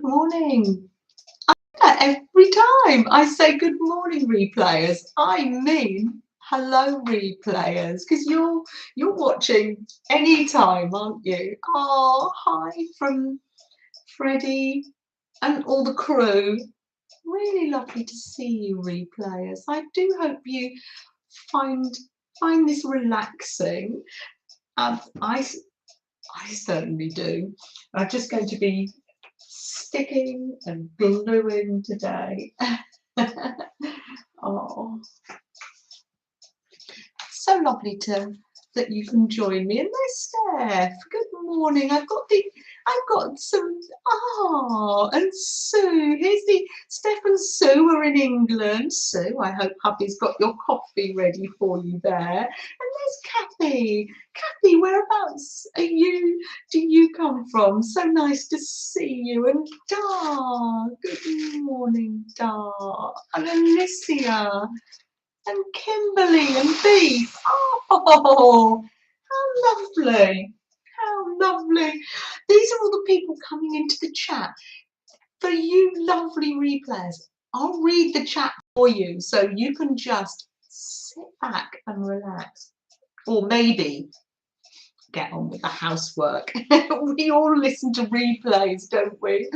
good morning. Every time I say good morning, replayers, I mean hello, replayers, because you're watching anytime, aren't you? Oh, hi from Freddie and all the crew. Really lovely to see you, replayers. I do hope you find this relaxing. I certainly do. I'm just going to be sticking and gluing today. Oh, so lovely that you can join me. And there's Steph. Good morning. I've got some and Sue. Here's the Steph and Sue are in England. Sue, I hope hubby's got your coffee ready for you there. And there's Kathy. Kathy, whereabouts do you come from? So nice to see you. And Dar, good morning, Dar. And Alicia. And Kimberly and Beef. Oh, how lovely. How lovely. These are all the people coming into the chat. For you lovely replayers, I'll read the chat for you so you can just sit back and relax. Or maybe get on with the housework. We all listen to replays, don't we?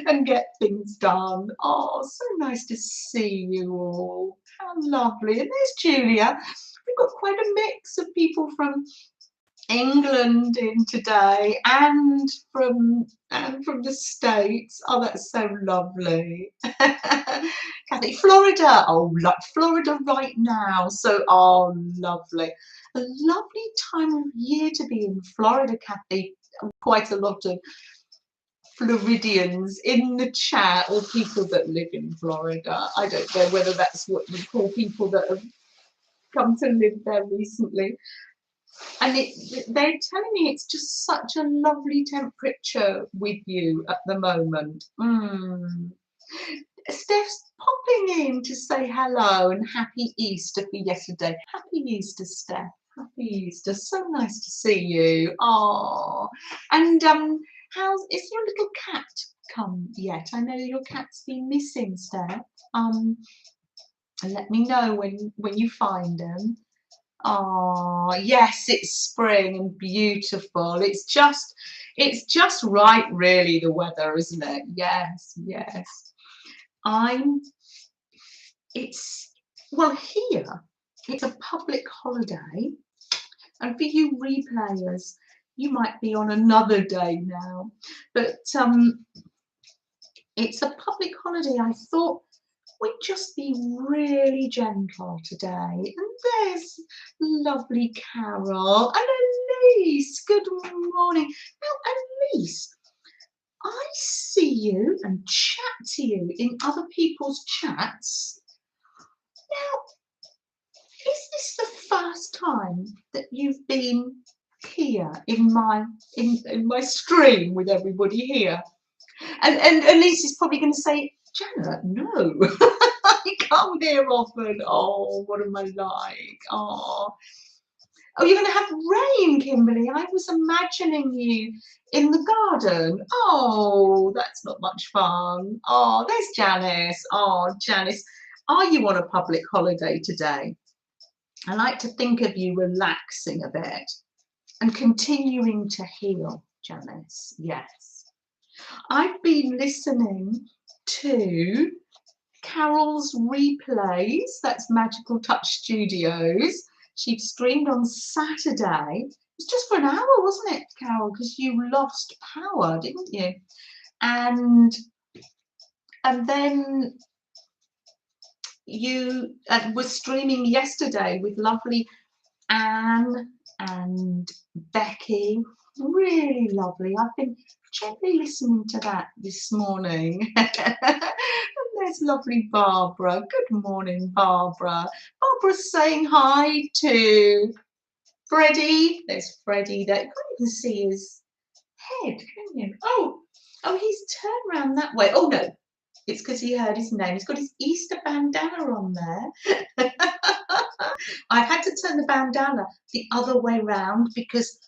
And get things done. Oh, so nice to see you all. How lovely. And there's Julia. We've got quite a mix of people from England in today and from the States. Oh, that's so lovely. Kathy, Florida. Oh, Florida right now. So, oh, lovely. A lovely time of year to be in Florida, Kathy. Quite a lot of Floridians in the chat, or people that live in Florida. I don't know whether that's what you call people that have come to live there recently. And they're telling me it's just such a lovely temperature with you at the moment. Steph's popping in to say hello and happy Easter for yesterday. Happy Easter, Steph. Happy Easter. So nice to see you. Oh, and is your little cat come yet? I know your cat's been missing, Steph. And let me know when you find him. Oh, yes, it's spring and beautiful. It's just right, really, the weather, isn't it? Yes, yes. Well, here, it's a public holiday. And for you replayers, you might be on another day now. But it's a public holiday. I thought we'd just be really gentle today. And there's lovely Carol and Elise. Good morning. Now, Elise, I see you and chat to you in other people's chats. Now, is this the first time that you've been here in my stream with everybody here? And Elise is probably going to say, Janet, no. I come here often. Oh, what am I like? Oh, you're going to have rain, Kimberly. I was imagining you in the garden. Oh, that's not much fun. Oh, there's Janice. Oh, Janice, are you on a public holiday today? I like to think of you relaxing a bit and continuing to heal, Janice. Yes. I've been listening to Carol's replays. That's Magical Touch Studios. She streamed on Saturday. It was just for an hour, wasn't it, Carol? Because you lost power, didn't you? And then you were streaming yesterday with lovely Anne and Becky. Really lovely. I've been gently listening to that this morning. And there's lovely Barbara. Good morning, Barbara. Barbara's saying hi to Freddie. There's Freddie there. You can't even see his head, can you? Oh, he's turned around that way. Oh no, it's because he heard his name. He's got his Easter bandana on there. I've had to turn the bandana the other way round because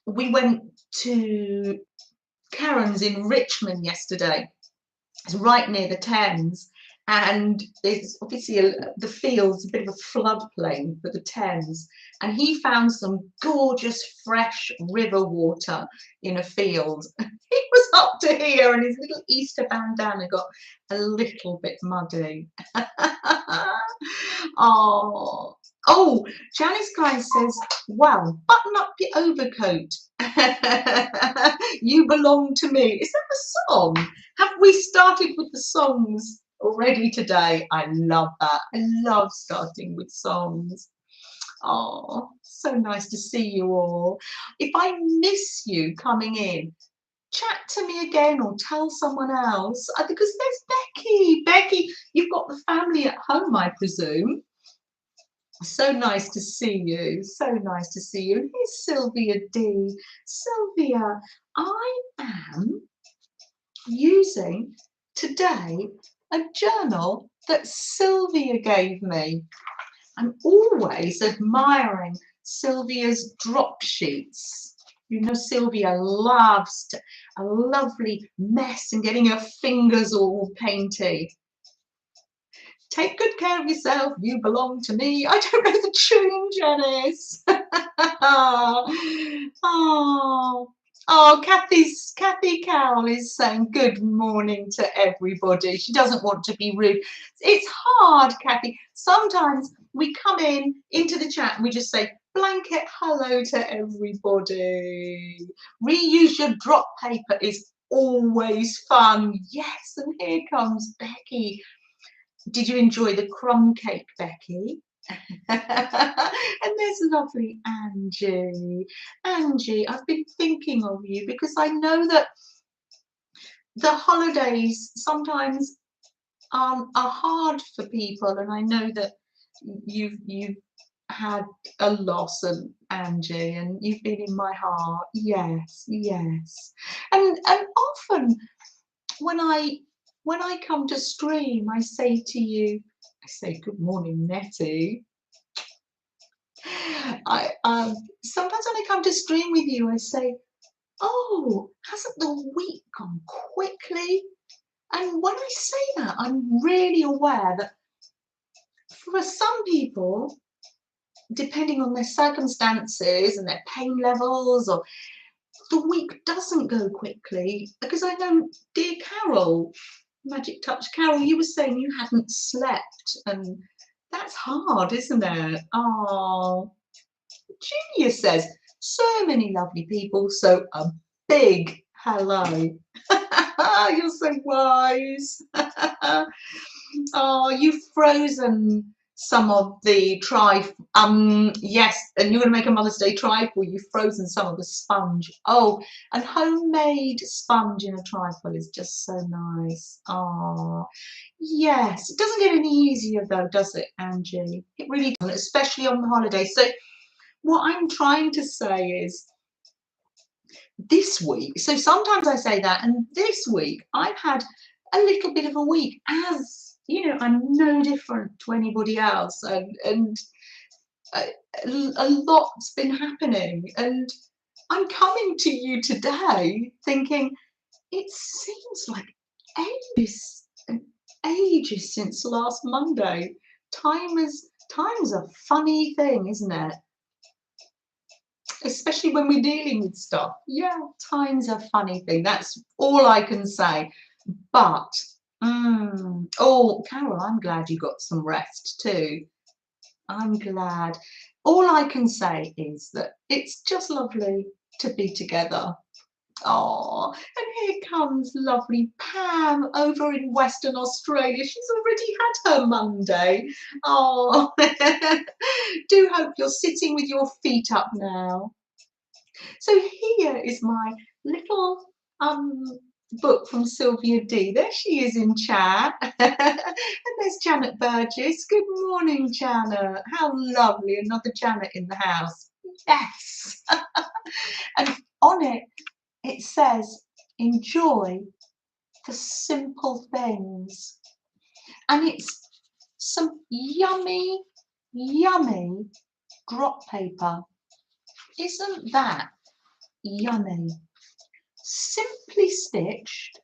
we went to Karen's in Richmond yesterday. It's right near the Thames, and it's obviously the field's a bit of a floodplain for the Thames, and he found some gorgeous fresh river water in a field. He was up to here and his little Easter bandana got a little bit muddy. Oh, oh, Janice Klein says, well, button up your overcoat. You belong to me. Is that a song? Have we started with the songs already today? I love that. I love starting with songs. Oh, so nice to see you all. If I miss you coming in, chat to me again or tell someone else, because there's Becky. Becky, you've got the family at home, I presume. So nice to see you. So nice to see you. Here's Sylvia D. Sylvia, I am using today a journal that Sylvia gave me. I'm always admiring Sylvia's drop sheets. You know, Sylvia loves a lovely mess and getting her fingers all painty. Take good care of yourself, you belong to me. I don't know the tune, Janice. Oh, Kathy Cowell is saying good morning to everybody. She doesn't want to be rude. It's hard, Kathy. Sometimes we come into the chat and we just say blanket hello to everybody. Reuse your drop paper is always fun. Yes, and here comes Becky. Did you enjoy the crumb cake, Becky? And there's lovely Angie. Angie, I've been thinking of you because I know that the holidays sometimes are hard for people, and I know that you've had a loss, and Angie, and you've been in my heart. Yes, yes. And often when I come to stream, I say to you, I say, good morning, Nettie. Sometimes when I come to stream with you, I say, oh, hasn't the week gone quickly? And when I say that, I'm really aware that for some people, depending on their circumstances and their pain levels, or the week doesn't go quickly. Because I know, dear Carol, Magic Touch Carol, you were saying you hadn't slept, and that's hard, isn't it? Oh, Julia says, so many lovely people, so a big hello. You're so wise. Oh, you've frozen some of the yes, and you're going to make a Mother's Day trifle. You've frozen some of the sponge. Oh, and homemade sponge in a trifle is just so nice. Oh, yes. It doesn't get any easier though, does it, Angie? It really doesn't, especially on the holidays. So what I'm trying to say is this week, so sometimes I say that, and this week I've had a little bit of a week, as you know, I'm no different to anybody else, and a lot's been happening, and I'm coming to you today thinking it seems like ages and ages since last Monday. Time's a funny thing, isn't it? Especially when we're dealing with stuff. Yeah, time's a funny thing. That's all I can say. But, oh, Carol, I'm glad you got some rest too. I'm glad. All I can say is that it's just lovely to be together. Oh, and here comes lovely Pam over in Western Australia. She's already had her Monday. Oh, do hope you're sitting with your feet up now. So here is my little book from Sylvia D. There she is in chat. And there's Janet Burgess. Good morning, Janet. How lovely, another Janet in the house. Yes. And on it, it says, enjoy the simple things. And it's some yummy, yummy drop paper. Isn't that yummy? simply stitched,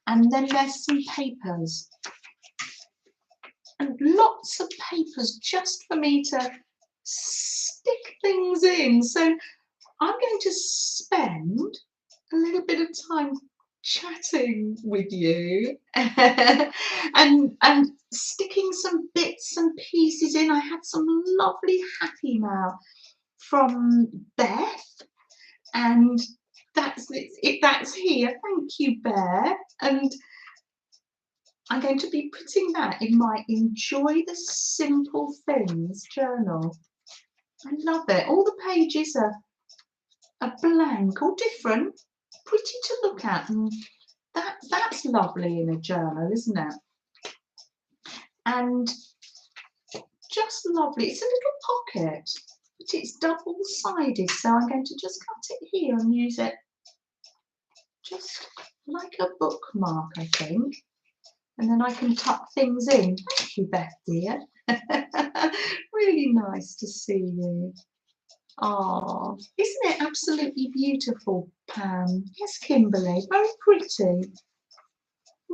and then there's some papers, and lots of papers just for me to stick things in. So I'm going to spend a little bit of time chatting with you and sticking some bits and pieces in. I had some lovely happy mail from Beth, and that's it, that's here. Thank you, Bear. And I'm going to be putting that in my Enjoy the Simple Things journal. I love it. All the pages are blank or different, pretty to look at, and that's lovely in a journal, isn't it? And just lovely. It's a little pocket, but it's double-sided, so I'm going to just cut it here and use it just like a bookmark, I think. And then I can tuck things in. Thank you, Beth, dear. Really nice to see you. Oh, isn't it absolutely beautiful, Pam? Yes, Kimberly, very pretty. And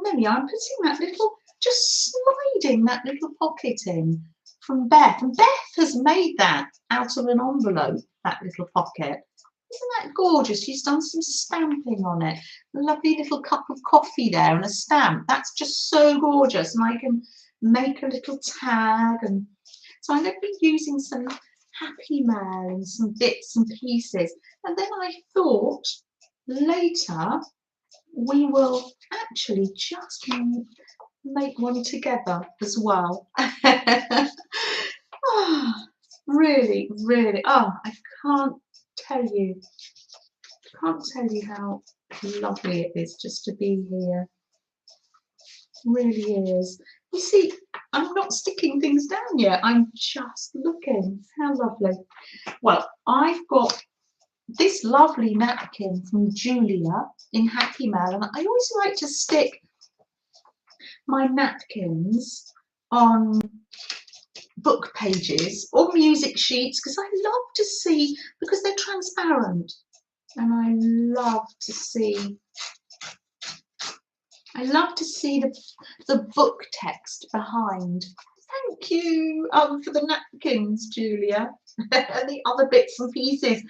there we are. I'm putting that little, just sliding that little pocket in from Beth. And Beth has made that out of an envelope, that little pocket. Isn't that gorgeous? She's done some stamping on it. A lovely little cup of coffee there and a stamp. That's just so gorgeous. And I can make a little tag. And so I'm going to be using some happy mail and some bits and pieces. And then I thought later we will actually just make one together as well. Oh, really, really. Oh, I can't tell you how lovely it is just to be here. Really is. You see, I'm not sticking things down yet. I'm just looking. How lovely. Well, I've got this lovely napkin from Julia in Happy Mail, and I always like to stick my napkins on book pages or music sheets because I love to see, because they're transparent, and I love to see the book text behind. Thank you for the napkins, Julia. And the other bits and pieces,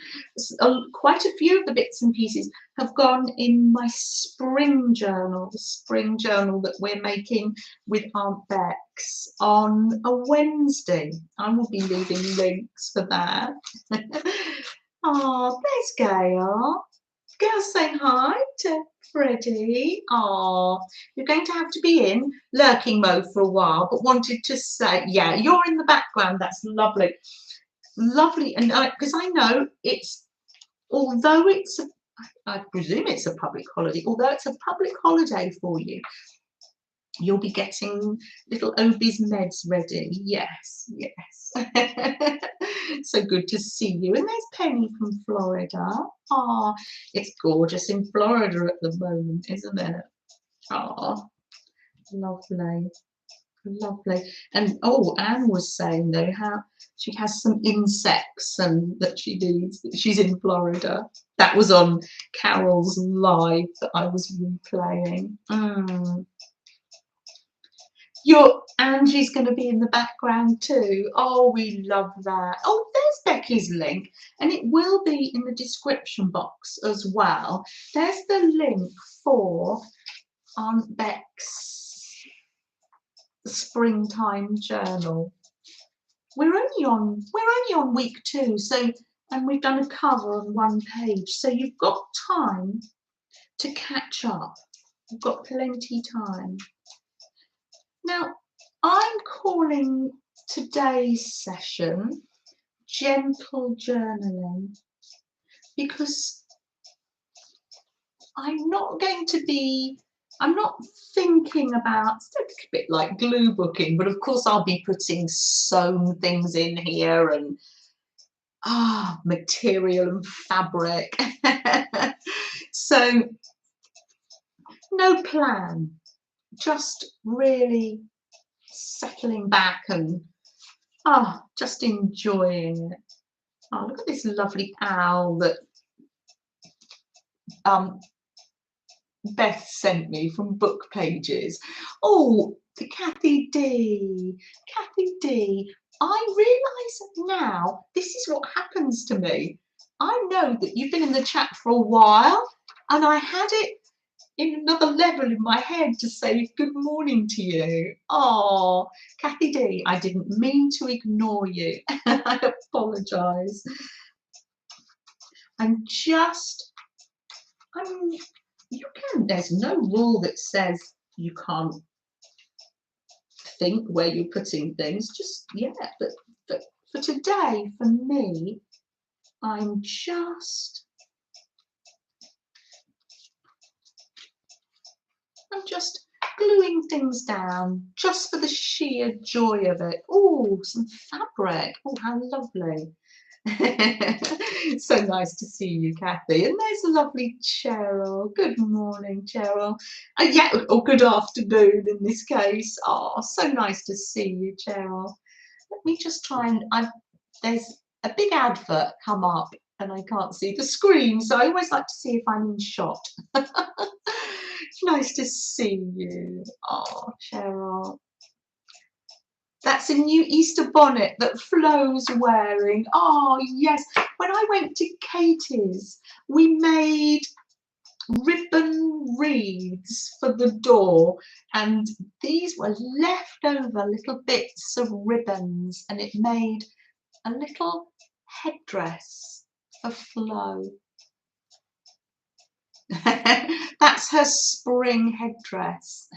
quite a few of the bits and pieces have gone in my spring journal, the spring journal that we're making with Aunt Bex on a Wednesday. I will be leaving links for that. Oh, there's Gail. Gail's saying hi to Freddie. Oh, you're going to have to be in lurking mode for a while, but wanted to say, yeah, you're in the background. That's lovely. Lovely. And because I know it's, although it's, I presume it's a public holiday, although it's a public holiday for you, you'll be getting little Obi's meds ready. Yes, yes. So good to see you. And there's Penny from Florida. Oh, it's gorgeous in Florida at the moment, isn't it? Oh, lovely. Lovely. And oh, Anne was saying though how she has some insects and that she needs. She's in Florida. That was on Carol's live that I was replaying. Your Angie's going to be in the background too. Oh, we love that. Oh, there's Becky's link, and it will be in the description box as well. There's the link for Aunt Beck's springtime journal. We're only on week 2, so, and we've done a cover on 1 page, so you've got time to catch up. You've got plenty time. Now, I'm calling today's session gentle journaling because I'm not thinking about, it's a bit like glue booking, but of course I'll be putting sewn things in here and material and fabric. So no plan, just really settling back and just enjoying it. Oh, look at this lovely owl that Beth sent me from Book Pages. Oh, to Kathy D. Kathy D. I realise now this is what happens to me. I know that you've been in the chat for a while, and I had it in another level in my head to say good morning to you. Oh, Kathy D, I didn't mean to ignore you. I apologise. There's no rule that says you can't think where you're putting things. Just, yeah, but for today, for me, I'm just gluing things down just for the sheer joy of it. Oh, some fabric. Oh, how lovely. So nice to see you, Kathy. And there's a lovely Cheryl. Good morning, Cheryl. Yeah, or good afternoon in this case. Oh, so nice to see you, Cheryl. Let me just try and there's a big advert come up and I can't see the screen, so I always like to see if I'm in shot. It's nice to see you. Oh, Cheryl. That's a new Easter bonnet that Flo's wearing. Oh, yes. When I went to Katie's, we made ribbon wreaths for the door, and these were leftover little bits of ribbons, and it made a little headdress for Flo. That's her spring headdress.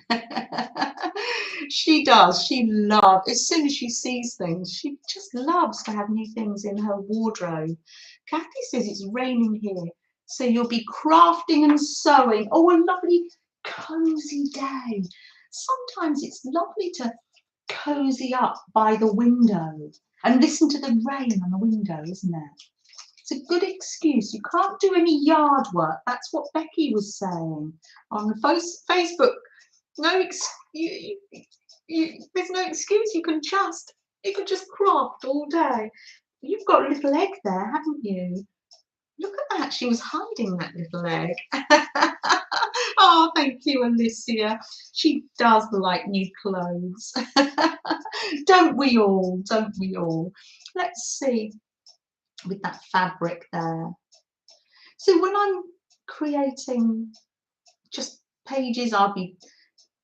She does. She loves, as soon as she sees things, she just loves to have new things in her wardrobe. Kathy says it's raining here, so you'll be crafting and sewing. Oh, a lovely cozy day. Sometimes it's lovely to cozy up by the window and listen to the rain on the window, isn't it? It's a good excuse. You can't do any yard work. That's what Becky was saying on the Facebook. There's no excuse. You can just craft all day. You've got a little egg there, haven't you? Look at that. She was hiding that little egg. Oh, thank you, Alicia. She does like new clothes. Don't we all? Don't we all? Let's see. With that fabric there. So when I'm creating just pages, I'll be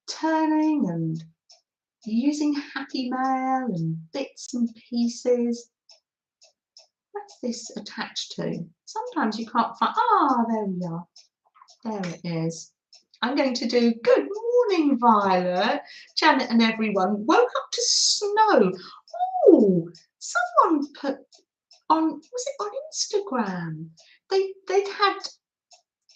turning and using happy mail and bits and pieces. What's this attached to? Sometimes you can't find. Ah, there we are. There it is. I'm going to do good morning, Violet, Janet, and everyone. Woke up to snow. Oh, someone put on, was it on Instagram? They'd had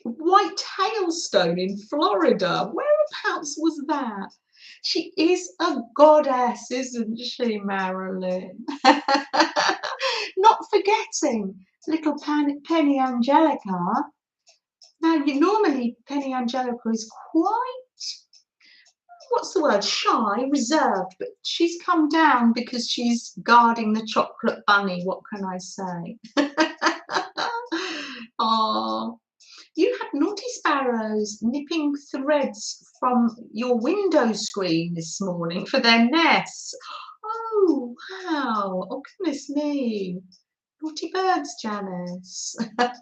white hailstone in Florida. Whereabouts was that? She is a goddess, isn't she, Marilyn? Not forgetting little Penny Angelica. Now, normally Penny Angelica is quite, what's the word, shy, reserved, but she's come down because she's guarding the chocolate bunny. What can I say? Oh, you had naughty sparrows nipping threads from your window screen this morning for their nests. Oh, wow. Oh, goodness me. Naughty birds, Janice. Have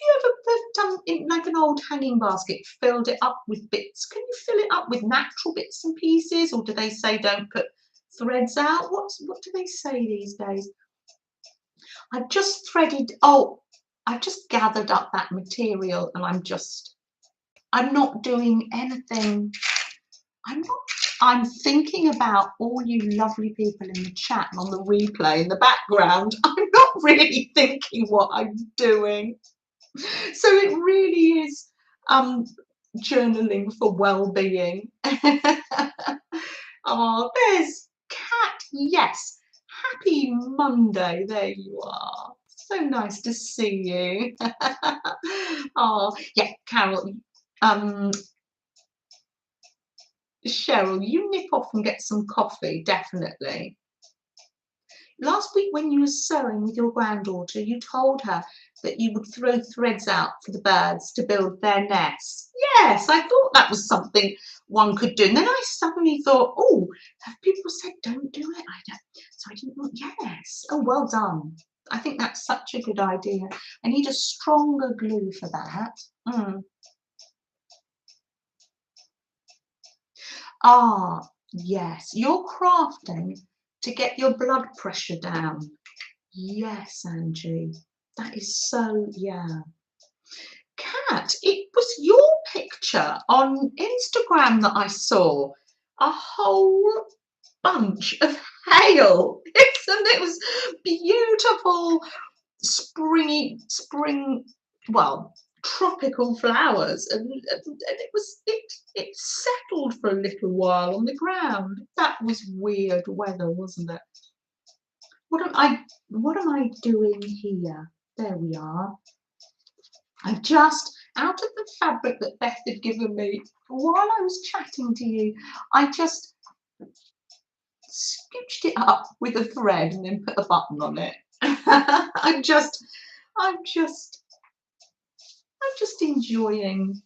you ever put in like an old hanging basket, filled it up with bits? Can you fill it up with natural bits and pieces, or do they say don't put threads out? What do they say these days? I've just threaded. Oh, I've just gathered up that material, and I'm not doing anything. I'm thinking about all you lovely people in the chat and on the replay in the background. I'm not really thinking what I'm doing. So it really is journaling for well-being. Oh, there's Kat. Yes. Happy Monday. There you are. So nice to see you. Oh, yeah, Carol. Cheryl, you nip off and get some coffee, definitely. last week when you were sewing with your granddaughter, you told her that you would throw threads out for the birds to build their nests. Yes, I thought that was something one could do. And then I suddenly thought, oh, have people said don't do it? I don't. So I didn't want, yes. Oh, well done. I think that's such a good idea. I need a stronger glue for that. Ah, yes, you're crafting to get your blood pressure down. Yes, Angie, that is so, yeah. Kat, it was your picture on Instagram that I saw. A whole bunch of hail. And it was beautiful spring, well, tropical flowers, and it settled for a little while on the ground. That was weird weather, wasn't it? What am I doing here? There we are. I just, out of the fabric that Beth had given me while I was chatting to you, I just scooched it up with a thread and then put a button on it. I'm just enjoying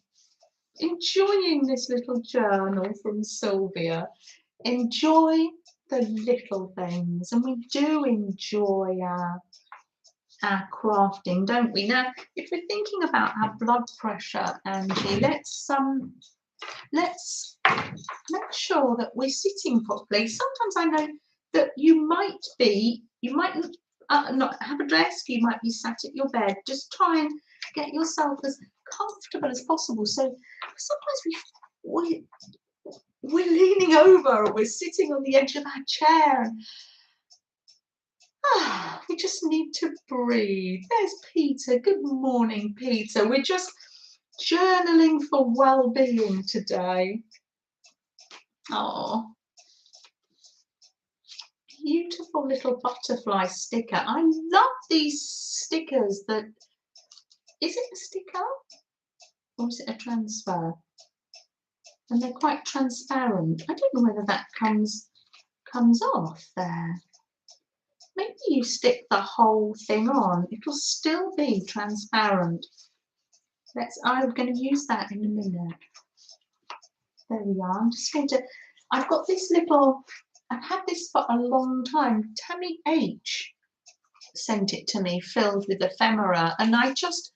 this little journal from Sylvia. Enjoy the little things, and we do enjoy our crafting, don't we? Now, if we're thinking about our blood pressure, Angie, let's make sure that we're sitting properly. Sometimes I know that you might not have a desk, you might be sat at your bed. Just try and get yourself as comfortable as possible. So sometimes we're leaning over, or we're sitting on the edge of our chair, and we just need to breathe. There's Peter. Good morning, Peter. We're just journaling for well-being today. Oh, beautiful little butterfly sticker. I love these stickers. Is it a sticker or is it a transfer? And they're quite transparent. I don't know whether that comes off there. Maybe you stick the whole thing on. It'll still be transparent. I'm going to use that in a minute. There we are. I'm just going to, I've got this little, I've had this for a long time. Tammy H sent it to me filled with ephemera, and I just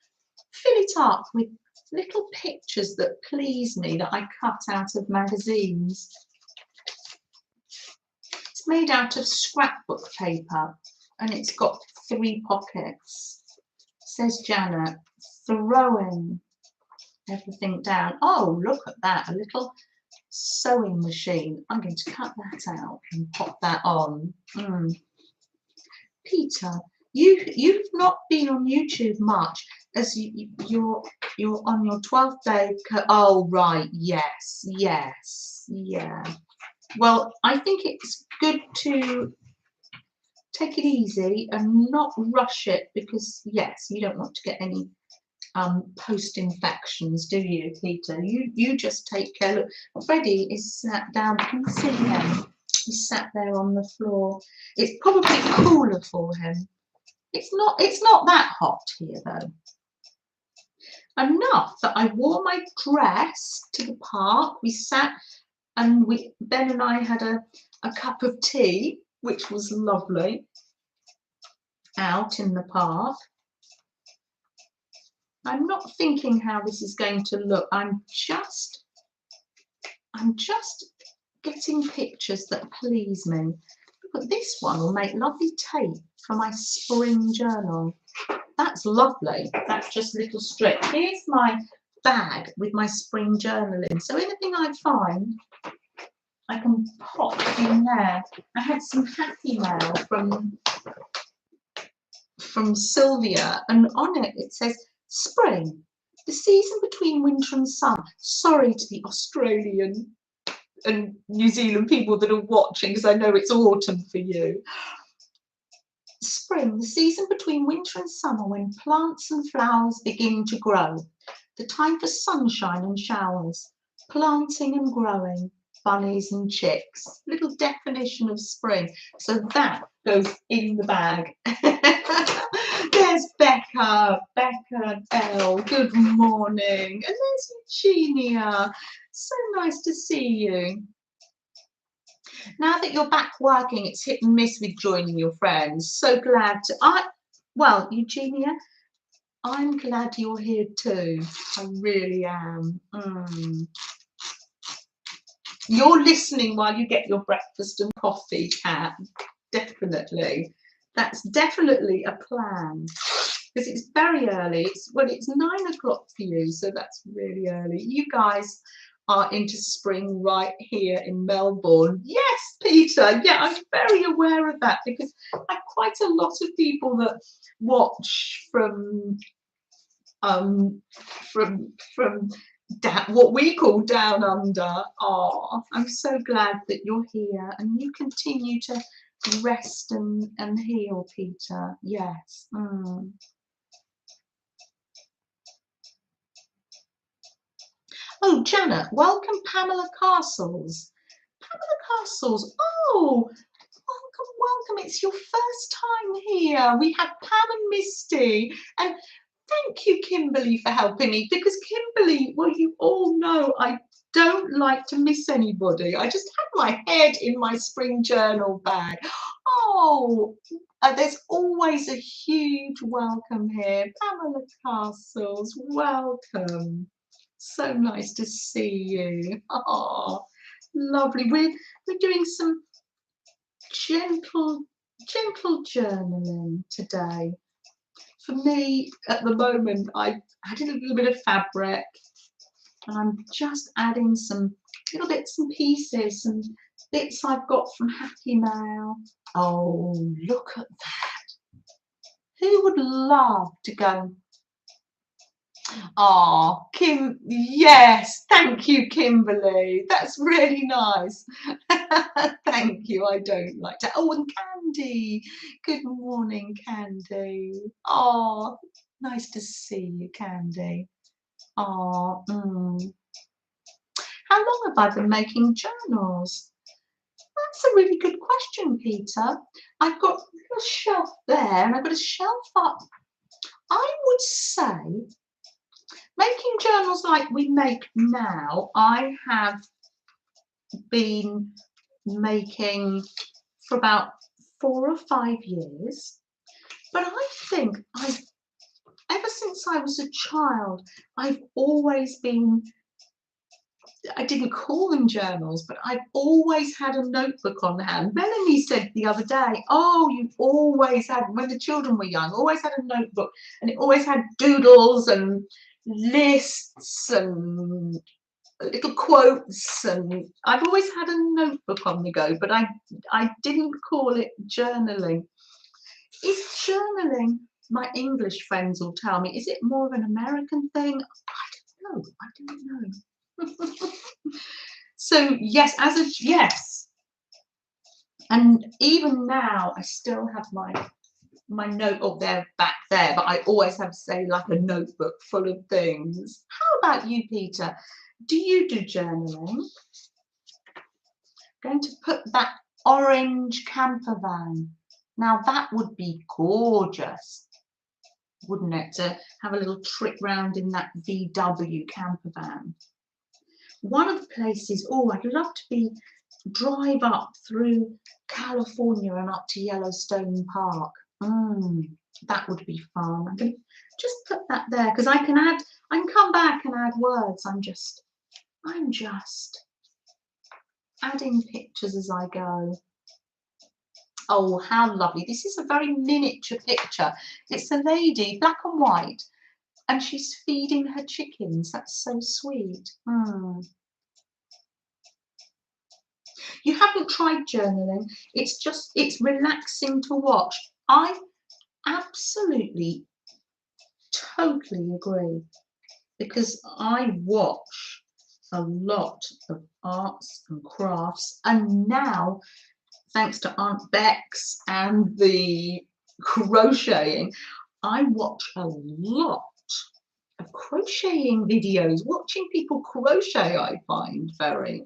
fill it up with little pictures that please me that I cut out of magazines. It's made out of scrapbook paper and it's got 3 pockets. Says Janet, throwing everything down. Oh, look at that, a little sewing machine. I'm going to cut that out and pop that on. Peter, you've not been on YouTube much, as you're on your 12th day. Oh right, yes, yeah. Well, I think it's good to take it easy and not rush it, because yes, you don't want to get any post infections, do you, Peter? You just take care. Look, Freddie is sat down. Can you see him? He's sat there on the floor. It's probably cooler for him. It's not that hot here though. Enough that I wore my dress to the park. We sat and Ben and I had a cup of tea, which was lovely, out in the park. I'm not thinking how this is going to look. I'm just getting pictures that please me. But this one will make lovely tape for my spring journal. That's lovely. That's just a little strip. Here's my bag with my spring journal in. So anything I find, I can pop in there. I had some happy mail from Sylvia, and on it it says, spring, the season between winter and summer. Sorry to the Australian and New Zealand people that are watching, because I know it's autumn for you. Spring, the season between winter and summer, when plants and flowers begin to grow. The time for sunshine and showers, planting and growing. bunnies and chicks. Little definition of spring. So that goes in the bag. There's Becca and Elle, good morning. And there's Eugenia, so nice to see you. Now that you're back working, it's hit and miss with joining your friends. So glad to, well, Eugenia, I'm glad you're here too. I really am. You're listening while you get your breakfast and coffee, Kat. Definitely. That's definitely a plan. Because it's very early. It's 9 o'clock for you, so that's really early. You guys are into spring right here in Melbourne. Yes, Peter. Yeah, I'm very aware of that because I have quite a lot of people that watch from what we call down under. Oh, I'm so glad that you're here and you continue to rest and heal, Peter. Yes. Oh, Janet, welcome Pamela Castles. Pamela Castles, oh, welcome. It's your first time here. We had Pam and Misty, and thank you, Kimberly, for helping me, because Kimberly, well, you all know I don't like to miss anybody. I just have my head in my spring journal bag. Oh, there's always a huge welcome here. Pamela Castles, welcome. So nice to see you. Oh, lovely. We're doing some gentle journaling today. For me, at the moment, I added a little bit of fabric, and I'm just adding some little bits and pieces, some bits I've got from Happy Mail. Oh, look at that! Who would love to go? Oh, Kim, yes, thank you, Kimberly. That's really nice. Thank you. I don't like to. Oh, and Candy. Good morning, Candy. Oh, nice to see you, Candy. Oh, How long have I been making journals? That's a really good question, Peter. I've got a little shelf there, and I've got a shelf up. I would say making journals like we make now, I have been making for about 4 or 5 years. But I think ever since I was a child, I've always been, I didn't call them journals, but I've always had a notebook on hand. Melanie said the other day, oh, you've always had, when the children were young, always had a notebook, and it always had doodles and lists and little quotes, and I've always had a notebook on the go, but I didn't call it journaling. Is journaling, my English friends will tell me, is it more of an American thing? I don't know. So yes, yes, and even now I still have my note there back there, but I always have, say, like a notebook full of things. How about you, Peter? Do you do journaling? I'm going to put that orange camper van. Now that would be gorgeous, wouldn't it, to have a little trip round in that VW camper van. One of the places, oh, I'd love to drive up through California and up to Yellowstone Park. That would be fun. I'm going to just put that there because I can come back and add words. I'm just adding pictures as I go. Oh, how lovely. This is a very miniature picture. It's a lady, black and white, and she's feeding her chickens. That's so sweet. You haven't tried journaling. It's relaxing to watch. I absolutely, totally agree, because I watch a lot of arts and crafts, and now, thanks to Aunt Bex and the crocheting, I watch a lot of crocheting videos. Watching people crochet, I find very.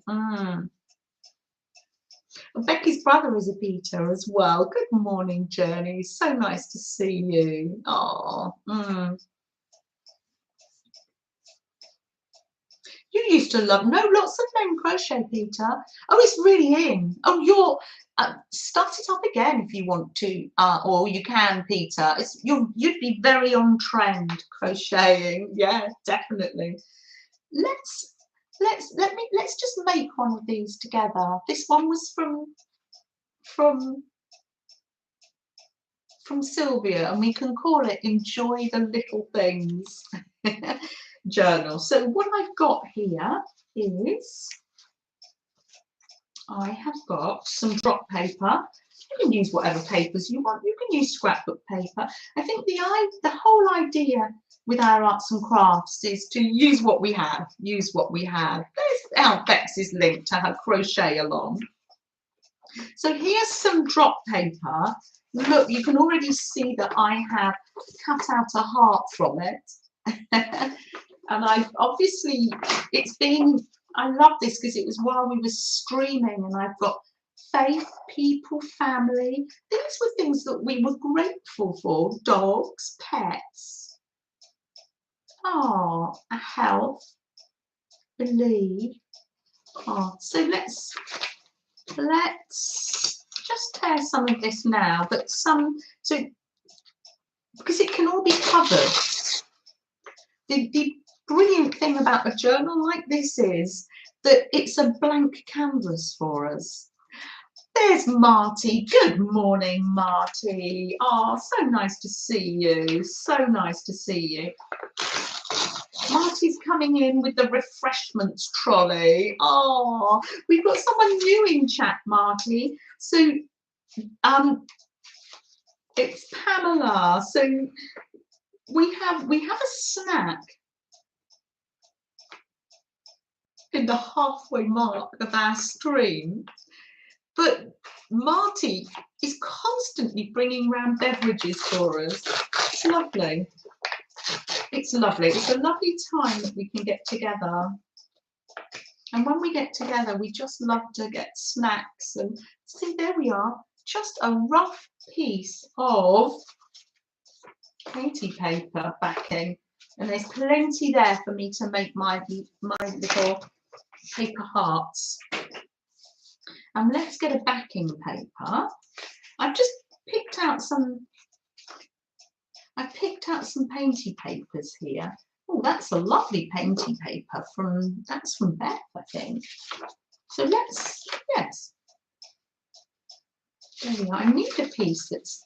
Becky's brother is a Peter as well. Good morning, Journey. So nice to see you. Oh, You used to love, no, lots of men crochet, Peter. Oh, it's really in. Oh, you're, start it up again if you want to, or you can, Peter. You'd be very on trend crocheting. Yeah, definitely. Let's just make one of these together. This one was from Sylvia, and we can call it Enjoy the Little Things journal. So what I've got here is I have got some drop paper. You can use whatever papers you want. You can use scrapbook paper. I think the whole idea with our arts and crafts is to use what we have. Use what we have. There's Bex's link to her crochet along. So here's some drop paper. Look, you can already see that I have cut out a heart from it. And I've obviously, I love this because it was while we were streaming, and I've got faith, people, family. These were things that we were grateful for. Dogs, pets, health, believe. So let's just tear some of this now, but because it can all be covered. The brilliant thing about a journal like this is that it's a blank canvas for us. There's Marty. Good morning, Marty. Oh, so nice to see you. So nice to see you. Marty's coming in with the refreshments trolley. Oh, we've got someone new in chat, Marty. So it's Pamela. So we have a snack in the halfway mark of our stream, but Marty is constantly bringing round beverages for us. It's lovely. It's lovely. It's a lovely time that we can get together. And when we get together, we just love to get snacks. And see, there we are. Just a rough piece of painty paper backing. And there's plenty there for me to make my little paper hearts. And let's get a backing paper. I've just picked out some painty papers here. Oh, that's a lovely painty paper that's from Beth, I think. So yes. There we are. I need a piece that's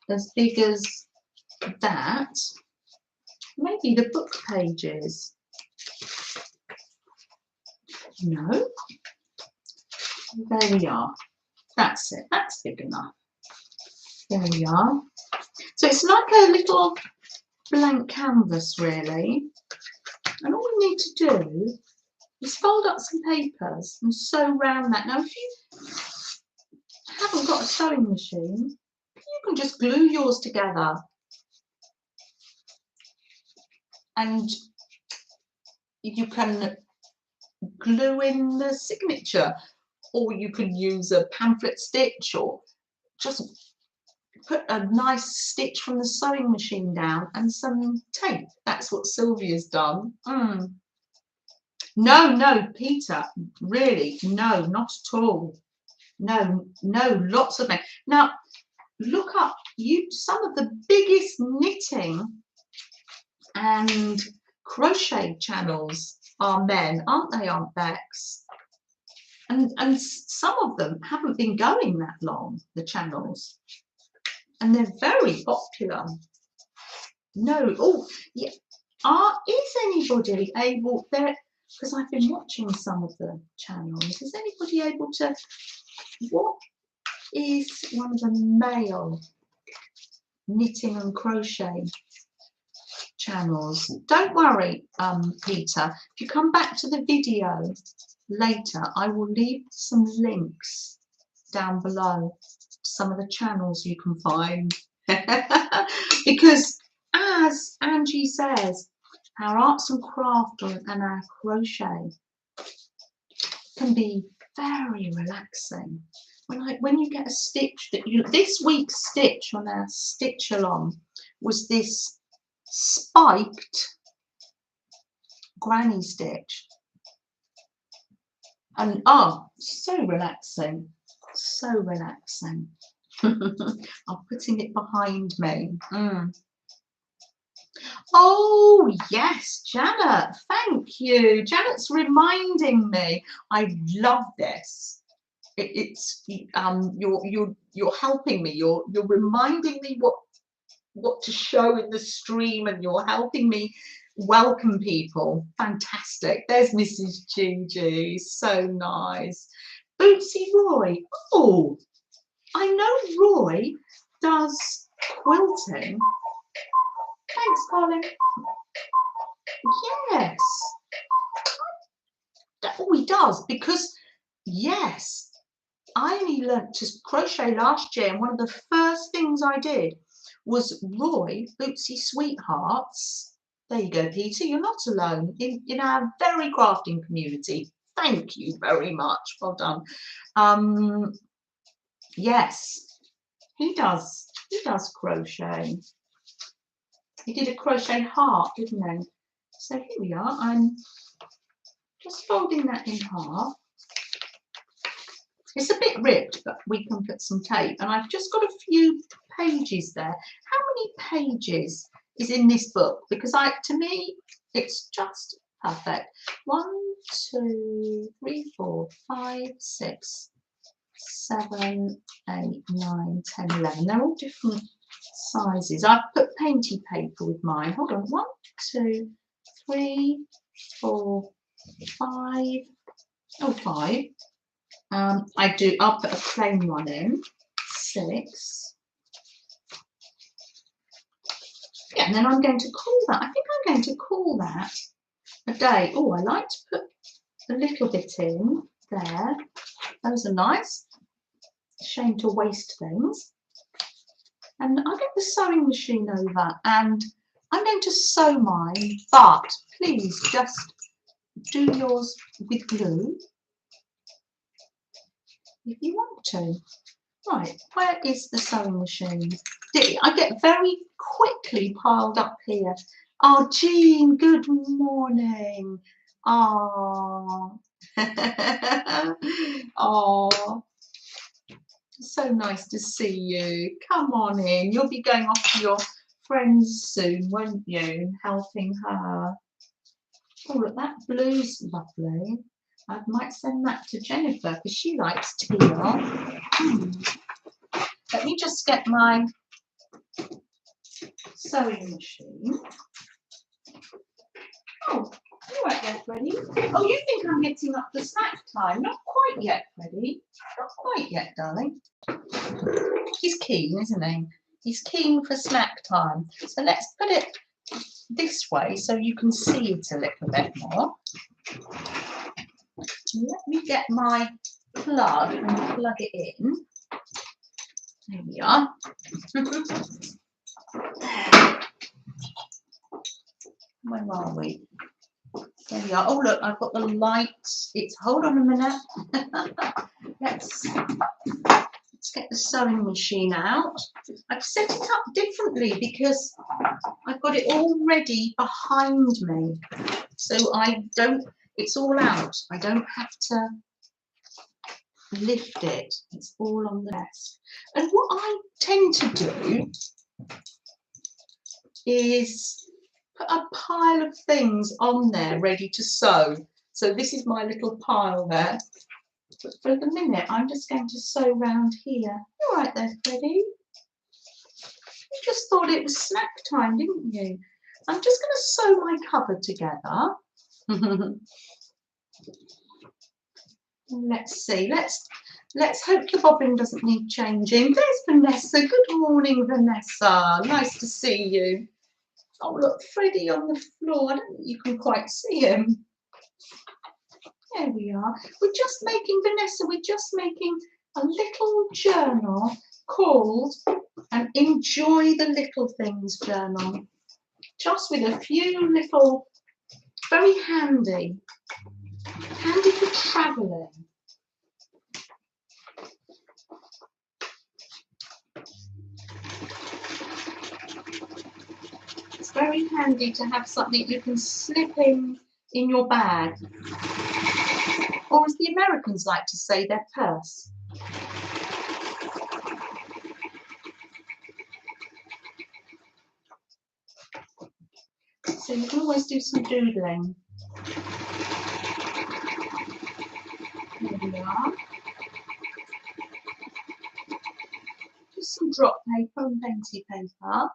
as big as that. Maybe the book pages. No. There we are. That's it. That's big enough. There we are. So it's like a little blank canvas, really. And all we need to do is fold up some papers and sew round that. Now, if you haven't got a sewing machine, you can just glue yours together. And you can glue in the signature, or you can use a pamphlet stitch, or just put a nice stitch from the sewing machine down and some tape. That's what Sylvia's done. No, Peter, really, no, not at all. No, lots of men. Now, look up some of the biggest knitting and crochet channels are men, aren't they, Aunt Bex? And some of them haven't been going that long, the channels, and they're very popular. No, oh yeah, is anybody able there? Because I've been watching some of the channels. Is anybody able to? What is one of the male knitting and crochet channels? Don't worry, Peter. If you come back to the video later, I will leave some links down below to some of the channels you can find. Because as Angie says, our arts and craft and our crochet can be very relaxing. when you get a stitch that this week's stitch on our stitch along was this spiked granny stitch, and oh, so relaxing, so relaxing. I'm putting it behind me. Oh yes, Janet, thank you. Janet's reminding me. I love this. It's you're helping me. You're reminding me what to show in the stream, and you're helping me welcome people. Fantastic. There's Mrs. Gigi. So nice. Bootsy Roy. Oh, I know Roy does quilting. Thanks, Colin. Yes. Oh, he does, because yes, I only learnt to crochet last year, and one of the first things I did was Roy Bootsy Sweethearts. There you go, Peter. You're not alone in our very crafting community. Thank you very much. Well done. Yes, he does crochet. He did a crochet heart, didn't he? So here we are. I'm just folding that in half. It's a bit ripped, but we can put some tape. And I've just got a few pages there. How many pages is in this book? Because to me, it's just perfect. 1, 2, 3, 4, 5, 6, 7, 8, 9, 10, 11. They're all different sizes. I've put painty paper with mine. Hold on. 1, 2, 3, 4, 5. Oh, 5. I'll put a plain one in. 6. Yeah, and then I'm going to call that. I think I'm going to call that a day. Oh, I like to put a little bit in there. Those are nice. Shame to waste things. And I'll get the sewing machine over, and I'm going to sew mine, but please just do yours with glue if you want to. Right, where is the sewing machine? I get very quickly piled up here. Oh, Jean, good morning. Oh, oh, so nice to see you. Come on in. You'll be going off to your friends soon, won't you? Helping her. Oh, look, that blue's lovely. I might send that to Jennifer because she likes teal. Let me just get my sewing machine. Oh, you right there, Freddie? Oh, you think I'm getting up for snack time? Not quite yet, Freddie. Not quite yet, darling. He's keen, isn't he? He's keen for snack time. So let's put it this way so you can see it a little bit more. Let me get my plug and plug it in. There we are. Where are we? There we are. Oh, look, I've got the lights. Hold on a minute. Let's get the sewing machine out. I've set it up differently because I've got it already behind me. So it's all out. I don't have to lift it. It's all on the desk. And what I tend to do is put a pile of things on there ready to sew. So this is my little pile there. But for the minute, I'm just going to sew round here. All right there, Freddie. You just thought it was snack time, didn't you? I'm just going to sew my cupboard together. Let's see. Let's hope the bobbin doesn't need changing. There's Vanessa. Good morning, Vanessa. Nice to see you. Oh, look, Freddie on the floor. I don't think you can quite see him. There we are. We're just making a little journal called an Enjoy the Little Things journal. Just with a few little, very handy for travelling. Very handy to have something you can slip in your bag. Or as the Americans like to say, their purse. So you can always do some doodling. Here we are. Just some drop paper and Venti paper.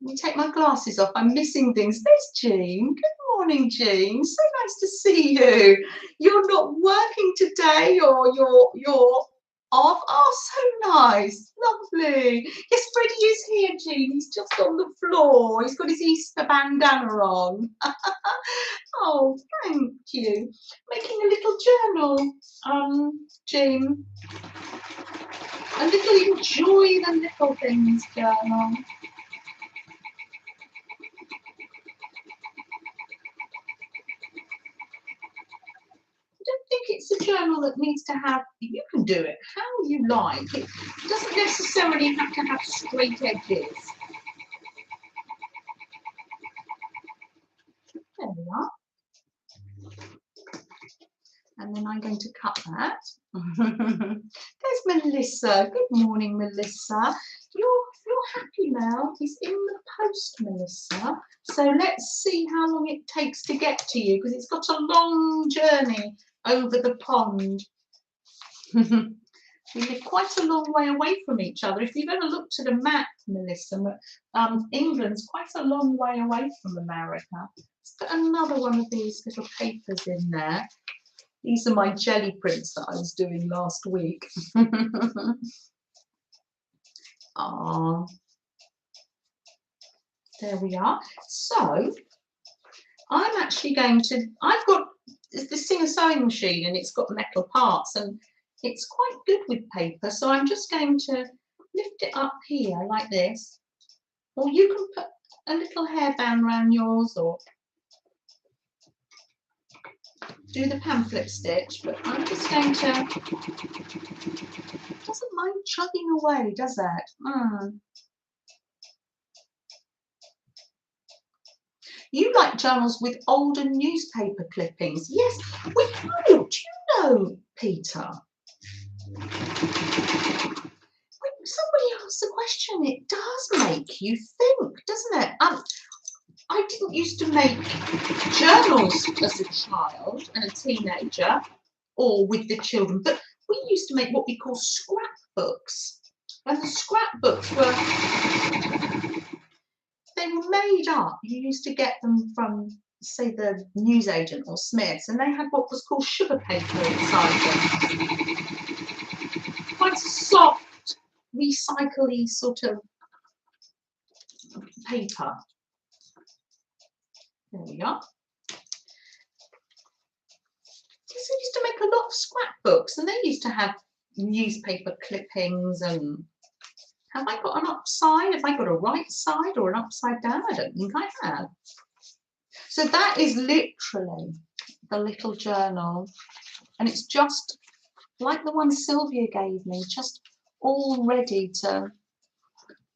Let me take my glasses off. I'm missing things. There's Jean. Good morning, Jean. So nice to see you. You're not working today, or you're off. Oh, so nice. Lovely. Yes, Freddie is here, Jean. He's just on the floor. He's got his Easter bandana on. Oh, thank you. Making a little journal, Jean. A little enjoy the little things journal. I don't think it's a journal that needs to have, you can do it how you like. It doesn't necessarily have to have straight edges. There we are. And then I'm going to cut that. There's Melissa. Good morning, Melissa. You're happy now. He's in the post, Melissa. So let's see how long it takes to get to you, because it's got a long journey over the pond. We live quite a long way away from each other. If you've ever looked at a map, Melissa, England's quite a long way away from America. Let's put another one of these little papers in there. These are my jelly prints that I was doing last week. Ah, there we are. So I'm actually going to, I've got this Singer sewing machine and it's got metal parts and it's quite good with paper. So I'm just going to lift it up here like this. Or you can put a little hairband around yours or do the pamphlet stitch, but I'm just going to, it doesn't mind chugging away, does it? You like journals with older newspaper clippings. Yes, we do. Do you know, Peter? When somebody asks a question, it does make you think, doesn't it? I didn't used to make journals as a child and a teenager or with the children, but we used to make what we call scrapbooks. And the scrapbooks they were made up. You used to get them from, say, the newsagent or Smiths, and they had what was called sugar paper inside them. Quite a soft, recycly sort of paper. There we are. So I used to make a lot of scrapbooks, and they used to have newspaper clippings. And have I got an upside? Have I got a right side or an upside down? I don't think I have. So that is literally the little journal, and it's just like the one Sylvia gave me, just all ready to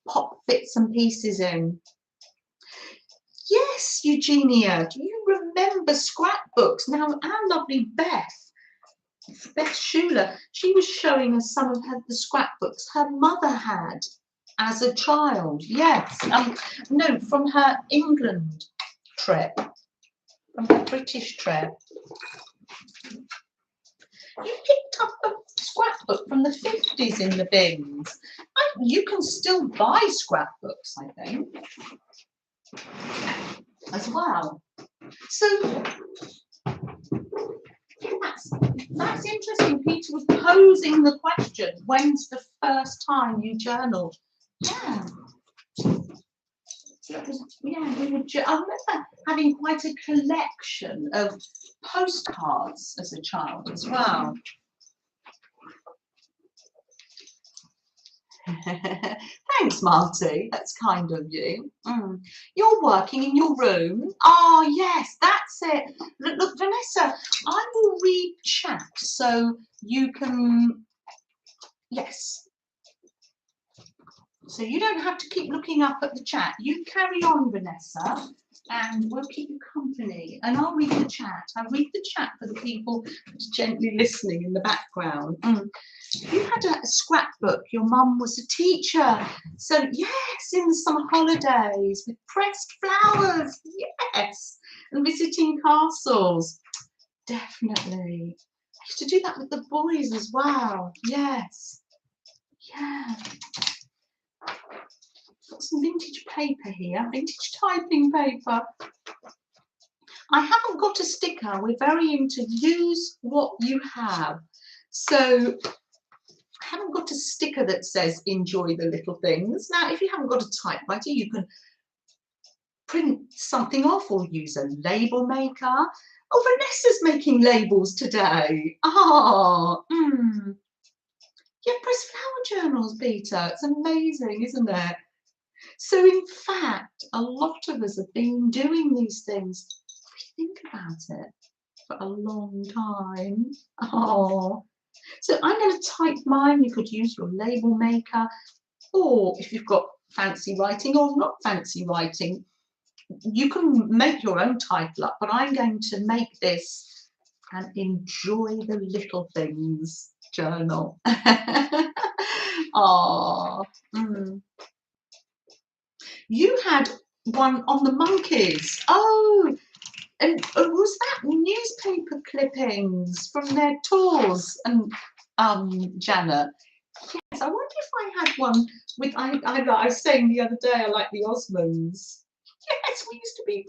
pop bits and pieces in. Yes, Eugenia, do you remember scrapbooks? Now, our lovely Beth Schuler, she was showing us some of the scrapbooks her mother had as a child. Yes, no, from her England trip, from her British trip. You picked up a scrapbook from the 50s in the bins. You can still buy scrapbooks, I think, as well. So that's interesting. Peter was posing the question, when's the first time you journaled? Yeah. So that was, yeah, I remember having quite a collection of postcards as a child as well. Thanks, Marty. That's kind of you. You're working in your room. Oh, yes, that's it. Look, Vanessa, I will read chat so you can. Yes. So you don't have to keep looking up at the chat. You carry on, Vanessa, and we'll keep you company. And I'll read the chat. I'll read the chat for the people gently listening in the background. You had a scrapbook. Your mum was a teacher. So, yes, in the summer holidays with pressed flowers. Yes. And visiting castles. Definitely. I used to do that with the boys as well. Yes. Yeah. Got some vintage paper here, vintage typing paper. I haven't got a sticker. We're very into use what you have. So I haven't got a sticker that says enjoy the little things. Now, if you haven't got a typewriter, you can print something off or use a label maker. Oh, Vanessa's making labels today. Yeah, press flower journals, Peter. It's amazing, isn't it? So in fact, a lot of us have been doing these things, if we think about it, for a long time. So I'm going to type mine. You could use your label maker, or if you've got fancy writing or not fancy writing, you can make your own title up, but I'm going to make this an enjoy the little things journal. You had one on the monkeys. Oh, and was that newspaper clippings from their tours? And Janet, yes, I wonder if I had one with. I was saying the other day I like the Osmonds. Yes, we used to be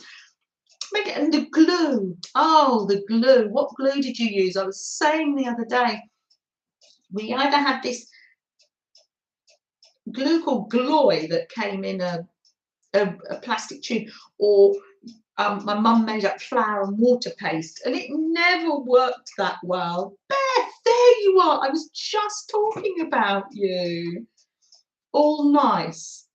make it, and the glue. Oh, the glue. What glue did you use? I was saying the other day we either had this glue called Gloy that came in a plastic tube, or my mum made up flour and water paste, and it never worked that well. Beth, there you are. I was just talking about you. All nice.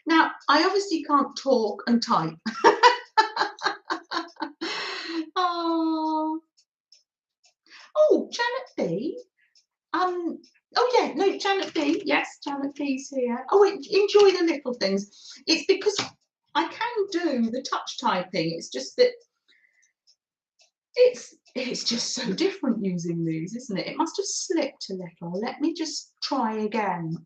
Now, I obviously can't talk and type. Oh, Janet B. Oh yeah, no, Janet B. Yes, Janet B's here. Oh, enjoy the little things. It's because I can do the touch typing. It's just that it's just so different using these, isn't it? It must have slipped a little. Let me just try again.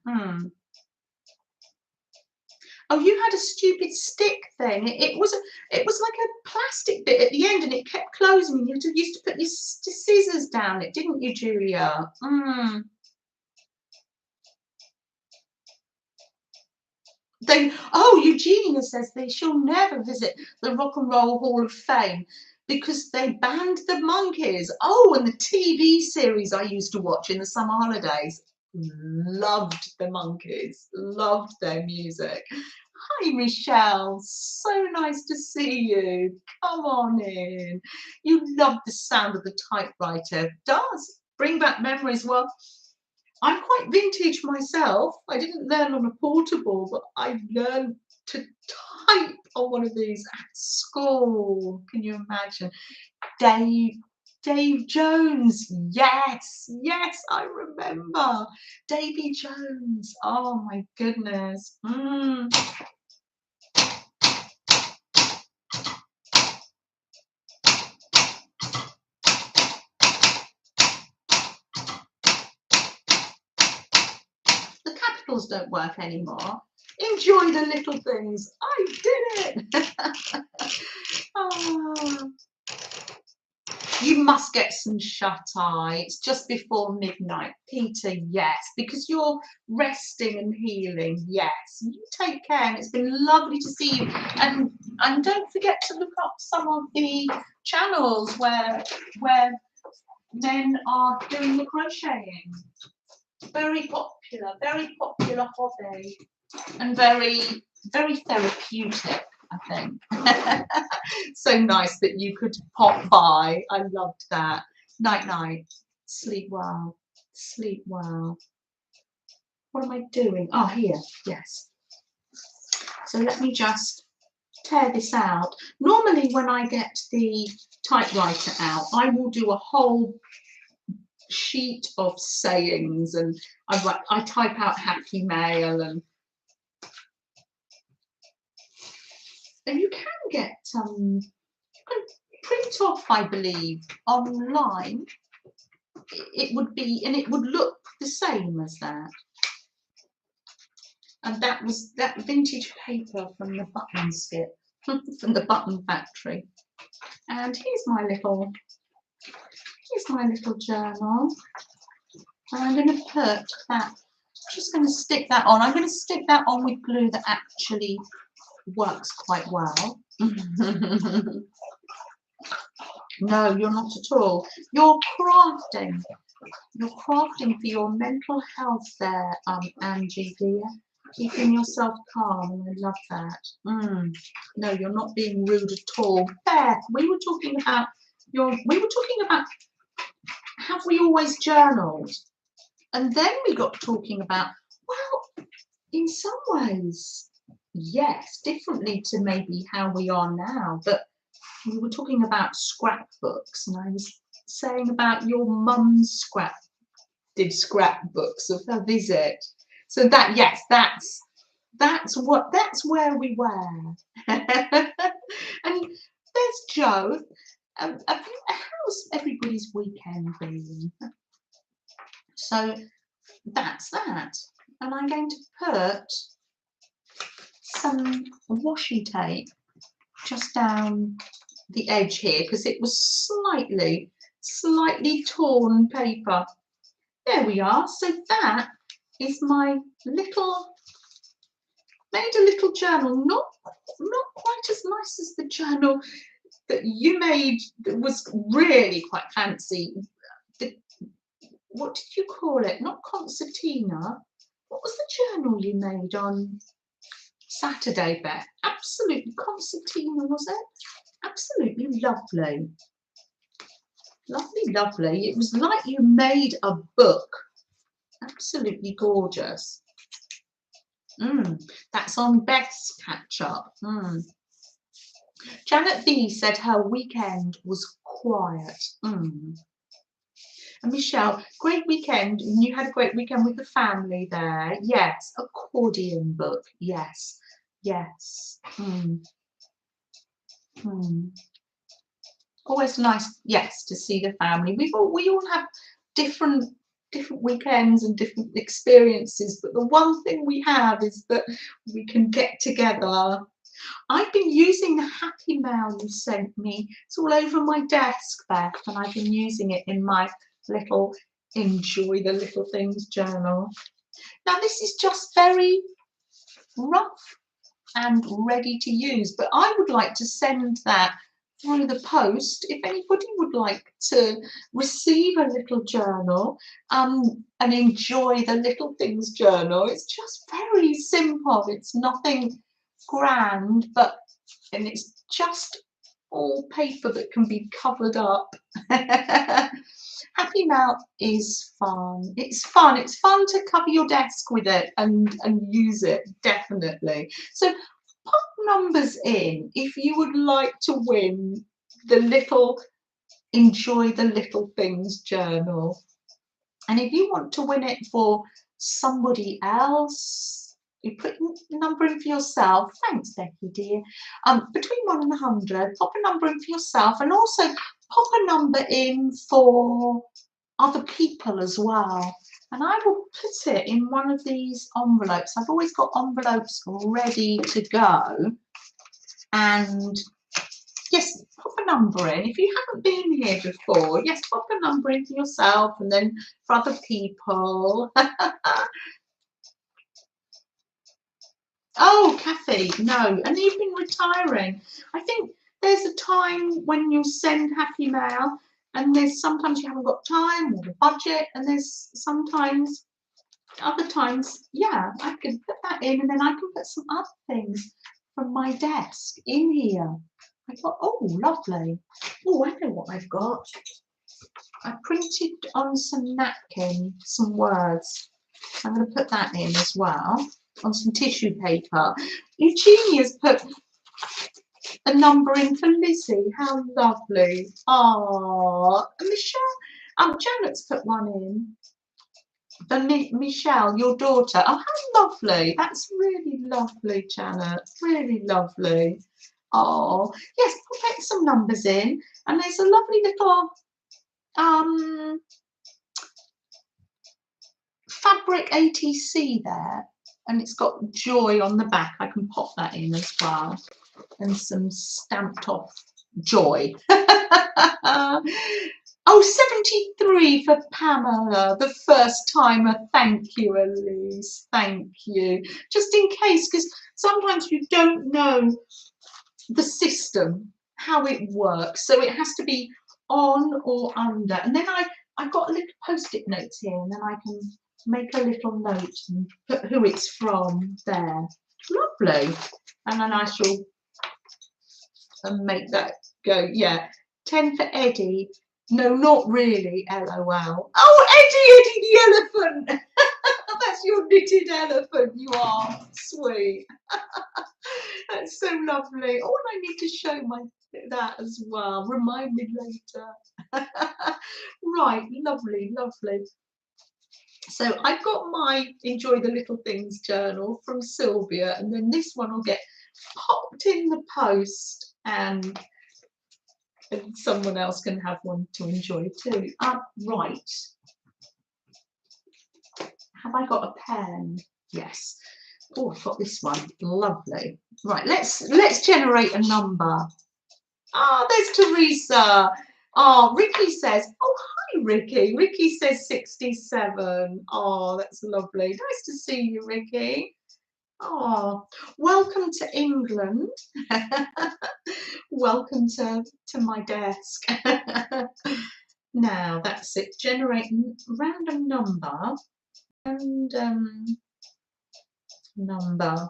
Oh, you had a stupid stick thing. It was like a plastic bit at the end, and it kept closing. You used to put your scissors down it, didn't you, Julia? Eugenia says she'll never visit the Rock and Roll Hall of Fame because they banned the monkeys. Oh, and the TV series I used to watch in the summer holidays. Loved the monkeys, loved their music. Hi, Michelle. So nice to see you. Come on in. You love the sound of the typewriter. It does bring back memories. Well, I'm quite vintage myself. I didn't learn on a portable, but I learned to type on one of these at school. Can you imagine? Dave Jones. Yes, I remember. Davy Jones. Oh my goodness. The capitals don't work anymore. Enjoy the little things. I did it. Oh. You must get some shut-eye. It's just before midnight. Peter, yes, because you're resting and healing. Yes, you take care, and it's been lovely to see you. And don't forget to look up some of the channels where men are doing the crocheting. Very popular hobby, and very therapeutic, I think. So nice that you could pop by. I loved that. Night. Sleep well. Sleep well. What am I doing? Oh, here. Yes. So let me just tear this out. Normally when I get the typewriter out, I will do a whole sheet of sayings, and I type out happy mail, and you can get you can print off, I believe, online. It would be, and it would look the same as that. And that was that vintage paper from the button skip, from the button factory. And here's my little journal. And I'm going to put that, just going to stick that on. I'm going to stick that on with glue that actually works quite well. No, you're not at all. You're crafting. You're crafting for your mental health there, Angie dear. Keeping yourself calm. I love that. No, you're not being rude at all. Beth, we were talking about have we always journaled? And then we got talking about, well, in some ways, yes, differently to maybe how we are now, but we were talking about scrapbooks, and I was saying about your mum's did scrapbooks of her visit. So that, yes, that's where we were. And there's Joe. How's everybody's weekend been? So that's that. And I'm going to put some washi tape just down the edge here, because it was slightly torn paper. There we are. So that is my little, made a little journal, not quite as nice as the journal that you made, that was really quite fancy. What did you call it? Not concertina. What was the journal you made on Saturday, Beth? Absolutely concertina, was it? Absolutely lovely. Lovely, lovely. It was like you made a book. Absolutely gorgeous. That's on Beth's catch up. Janet B said her weekend was quiet. And Michelle, great weekend. And you had a great weekend with the family there. Yes. Accordion book. Yes. Yes. Always nice, yes, to see the family. We all have different weekends and different experiences, but the one thing we have is that we can get together. I've been using the happy mail you sent me. It's all over my desk, Beth, and I've been using it in my little enjoy the little things journal. Now this is just very rough and ready to use, but I would like to send that through the post if anybody would like to receive a little journal and enjoy the little things journal. It's just very simple. It's nothing grand, and it's just all paper that can be covered up. Happy Mail is fun. It's fun. It's fun to cover your desk with it and use it, definitely. So pop numbers in if you would like to win the little Enjoy the Little Things journal. And if you want to win it for somebody else, you put a number in for yourself. Thanks, Becky dear. Between 1 and 100, pop a number in for yourself, and also pop a number in for other people as well. And I will put it in one of these envelopes. I've always got envelopes ready to go. And yes, pop a number in. If you haven't been here before, yes, pop a number in for yourself and then for other people. Oh, Kathy, no. And you've been retiring. I think there's a time when you send happy mail, and there's sometimes you haven't got time or the budget, and there's sometimes, other times, yeah, I can put that in, and then I can put some other things from my desk in here. I thought, oh, lovely. Oh, I know what I've got. I printed on some napkin some words. I'm going to put that in as well on some tissue paper. Eugenia's put a number in for Lizzie. How lovely. Ah, Michelle, Janet's put one in. For Michelle, your daughter. Oh, how lovely. That's really lovely, Janet. Really lovely. Oh, yes, put some numbers in. And there's a lovely little fabric ATC there. And it's got joy on the back. I can pop that in as well. And some stamped off joy. Oh, 73 for Pamela, the first timer. Thank you, Elise. Thank you. Just in case, because sometimes you don't know the system, how it works. So it has to be on or under. And then I've got a little post-it notes here, and then I can make a little note and put who it's from there. Lovely. And then I shall make that go. Yeah, 10 for Eddie. No, not really. LOL. Oh, Eddie the elephant. That's your knitted elephant. You are sweet. That's so lovely. Oh, and I need to show that as well. Remind me later. Right, lovely, lovely. So I've got my Enjoy the Little Things journal from Sylvia, and then this one will get popped in the post, and someone else can have one to enjoy too. Right. Have I got a pen? Yes. Oh, I've got this one. Lovely. Right, let's generate a number. Ah, there's Teresa. Oh, Ricky says, oh, hi, Ricky. Ricky says 67. Oh, that's lovely. Nice to see you, Ricky. Oh, welcome to England. Welcome to my desk. Now, that's it. Generate random number. Number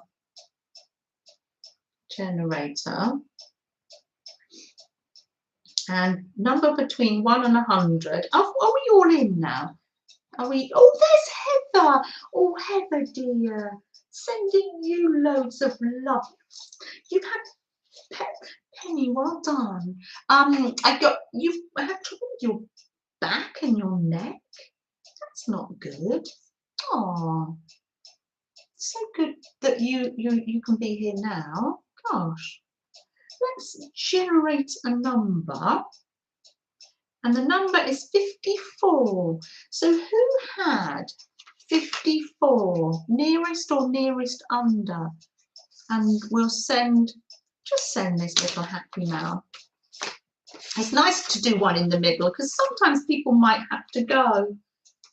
generator. And number between 1 and 100. Are we all in now? Are we? Oh, there's Heather. Oh, Heather, dear. Sending you loads of love. You've had Penny, well done. You have trouble with your back and your neck. That's not good. Oh, so good that you can be here now. Gosh. Let's generate a number, and the number is 54. So who had 54? Nearest or nearest under? And we'll just send this little happy mail. It's nice to do one in the middle, because sometimes people might have to go,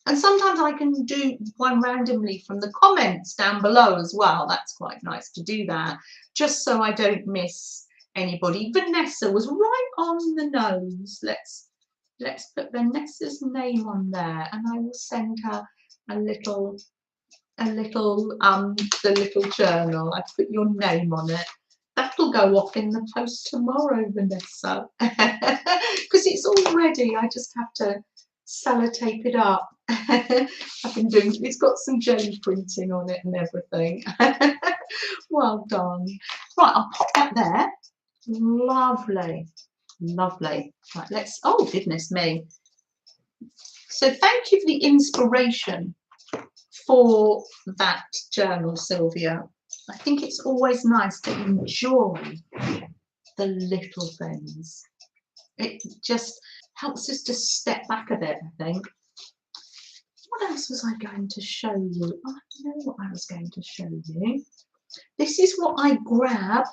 and sometimes I can do one randomly from the comments down below as well. That's quite nice to do that, just so I don't miss anybody. Vanessa was right on the nose. Let's put Vanessa's name on there, and I will send her the little journal. I put your name on it. That'll go off in the post tomorrow, Vanessa, because it's all ready. I just have to sellotape it up. I've been doing. It's got some jelly printing on it and everything. Well done. Right, I'll pop that there. Lovely, lovely. Right, let's. Oh goodness me. So thank you for the inspiration for that journal, Sylvia. I think it's always nice to enjoy the little things. It just helps us to step back a bit, I think. What else was I going to show you? I know what I was going to show you. This is what I grab.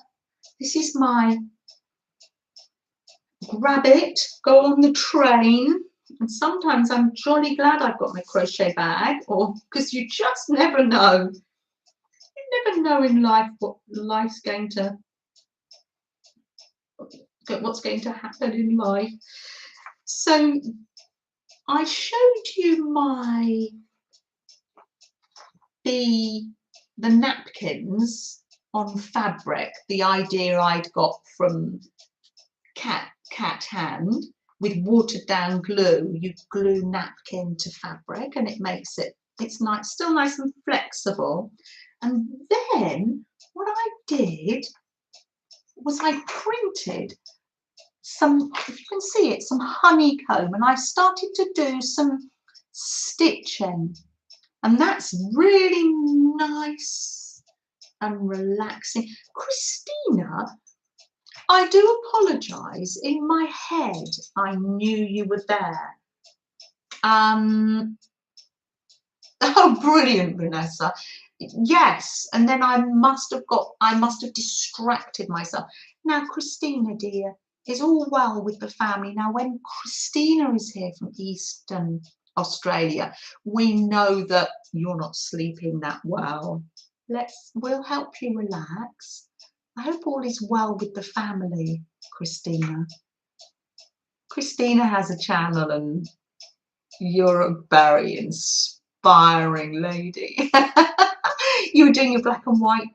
This is my grab it, go on the train. And sometimes I'm jolly glad I've got my crochet bag, or because you just never know. You never know in life what life's going to, what's going to happen in life. So I showed you the napkins on fabric, the idea I'd got from cat hand. With watered down glue, you glue napkin to fabric, and it makes it's nice, still nice and flexible. And then what I did was I printed some, if you can see it, some honeycomb, and I started to do some stitching, and that's really nice and relaxing. Christina, I do apologise. In my head, I knew you were there. Oh, brilliant, Vanessa. Yes, and then I must have distracted myself. Now, Christina, dear, is all well with the family. Now, when Christina is here from Eastern Australia, we know that you're not sleeping that well. We'll help you relax. I hope all is well with the family, Christina. Christina has a channel, and you're a very inspiring lady. You were doing your black and white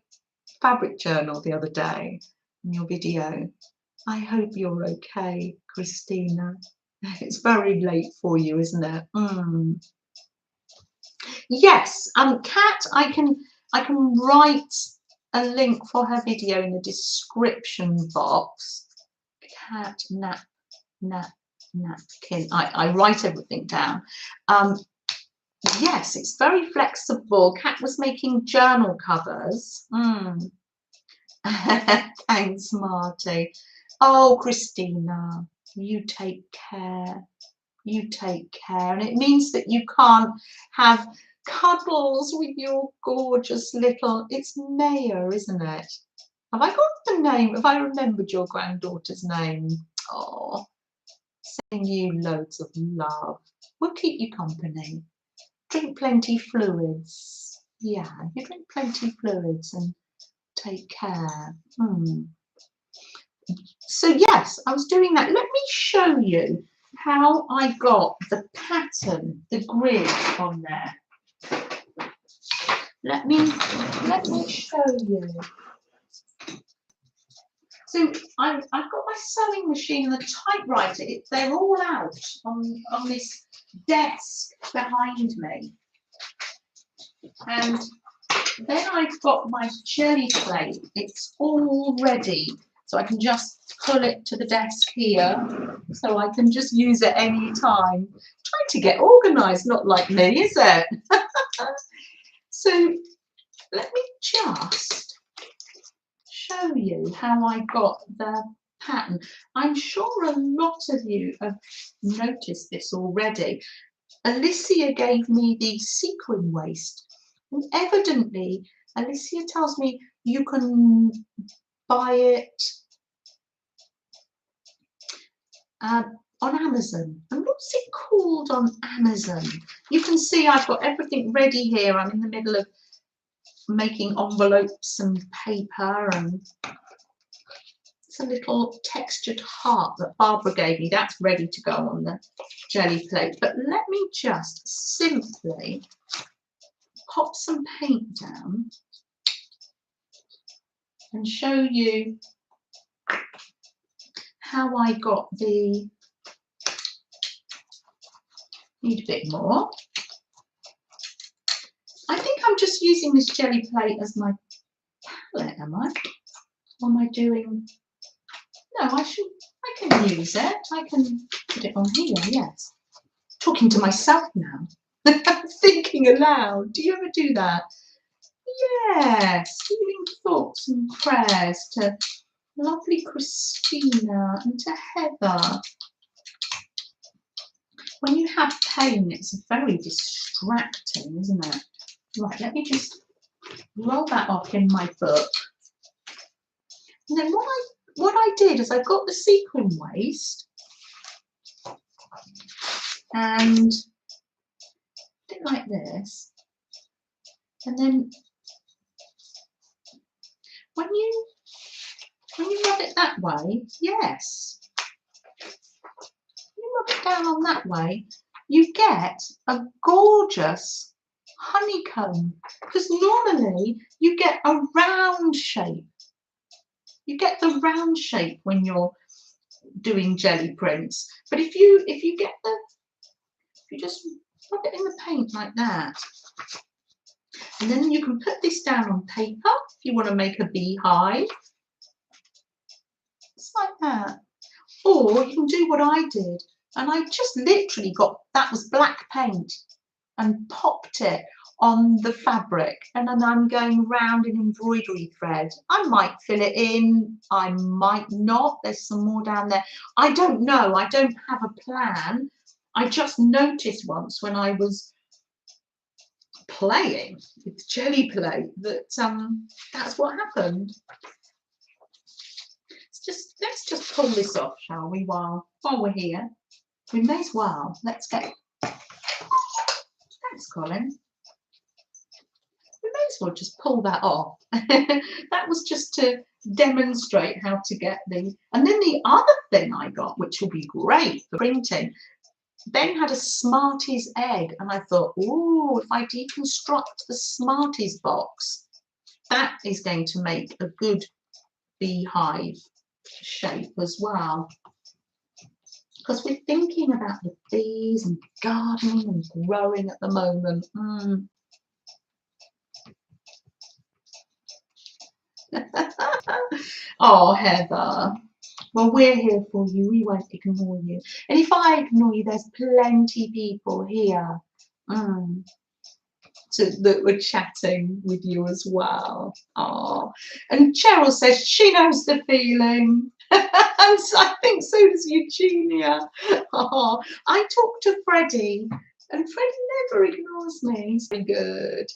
fabric journal the other day in your video. I hope you're okay, Christina. It's very late for you, isn't it? Yes, Kat, I can write a link for her video in the description box. Kat napkin. I write everything down. Yes, it's very flexible. Kat was making journal covers. Thanks, Marty. Oh, Christina, you take care. You take care. And it means that you can't have cuddles with your gorgeous little, it's Maya, isn't it? Have I got the name? Have I remembered your granddaughter's name? Oh, sending you loads of love. We'll keep you company. Drink plenty fluids. Yeah, you drink plenty fluids and take care. So yes, I was doing that. Let me show you how I got the pattern, the grid on there. Let me show you. So I've got my sewing machine and the typewriter. They're all out on this desk behind me. And then I've got my jelly plate. It's all ready. So I can just pull it to the desk here. So I can just use it any time. Trying to get organised, not like me, is it? So let me just show you how I got the pattern. I'm sure a lot of you have noticed this already. Alicia gave me the sequin waist, and evidently Alicia tells me you can buy it on Amazon. And what's it called on Amazon? You can see I've got everything ready here. I'm in the middle of making envelopes and paper, and it's a little textured heart that Barbara gave me. That's ready to go on the jelly plate. But let me just simply pop some paint down and show you how I got the, need a bit more. I think I'm just using this jelly plate as my palette, am I? Or am I doing, no, I can use it. I can put it on here, yes. Talking to myself now. Thinking aloud. Do you ever do that? Yes, giving thoughts and prayers to lovely Christina and to Heather. When you have pain, it's very distracting, isn't it? Right, let me just roll that off in my book. And then what I did is I got the sequin waist and did it like this. And then when you rub it that way, yes, you rub it down on that way, you get a gorgeous honeycomb, because normally you get a round shape. You get the round shape when you're doing jelly prints, but if you just rub it in the paint like that, and then you can put this down on paper if you want to make a beehive. like that. Or you can do what I did, and I just literally got, that was black paint, and popped it on the fabric, and then I'm going round in embroidery thread. I might fill it in, I might not. There's some more down there. I don't know. I don't have a plan. I just noticed once when I was playing with jelly plate that that's what happened. Let's just pull this off, shall we, while we're here. We may as well. Let's get, thanks Colin. We may as well just pull that off. That was just to demonstrate how to get the, and then the other thing I got, which will be great for printing, Ben had a Smarties egg, and I thought, oh, if I deconstruct the Smarties box, that is going to make a good beehive shape as well. Because we're thinking about the bees and gardening and growing at the moment. Oh, Heather. Well, we're here for you. We won't ignore you. And if I ignore you, there's plenty of people here that were chatting with you as well. Oh, and Cheryl says she knows the feeling. And so I think so does Eugenia. Oh, I talk to Freddie, and Freddie never ignores me. So good.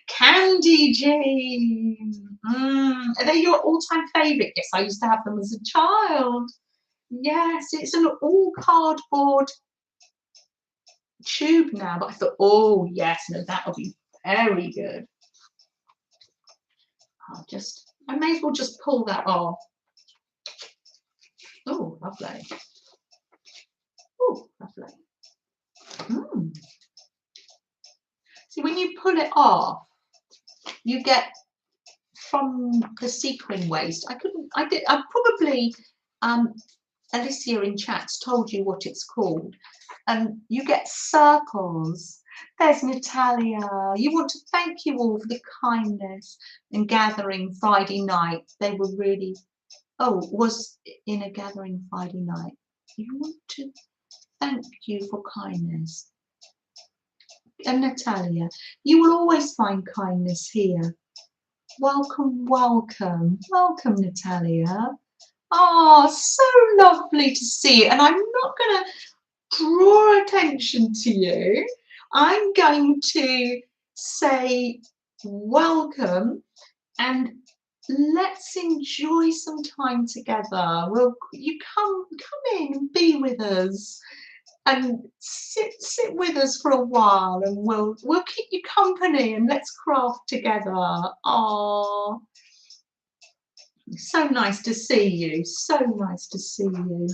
Candy Jean. Are they your all-time favourite? Yes, I used to have them as a child. Yes, it's an all cardboard tube now, but I thought, oh yes, no, that'll be very good. I may as well just pull that off. Oh, lovely. Oh, lovely. See, when you pull it off, you get from the sequin waste. I probably Alicia in chats told you what it's called, and you get circles. There's Natalia. You want to thank you all for the kindness and gathering Friday night. They were really, was in a gathering Friday night. You want to thank you for kindness. And Natalia, you will always find kindness here. Welcome, welcome, welcome, Natalia. Oh, so lovely to see you. And I'm not going to draw attention to you. I'm going to say welcome and let's enjoy some time together. You come in and be with us and sit with us for a while, and we'll keep you company and let's craft together. Oh, so nice to see you. So nice to see you.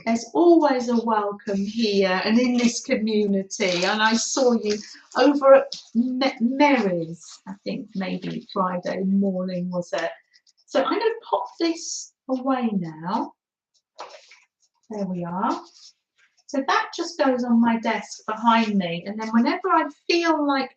There's always a welcome here and in this community. And I saw you over at Mary's, I think maybe Friday morning, was it? So I'm going to pop this away now. There we are. So that just goes on my desk behind me. And then whenever I feel like,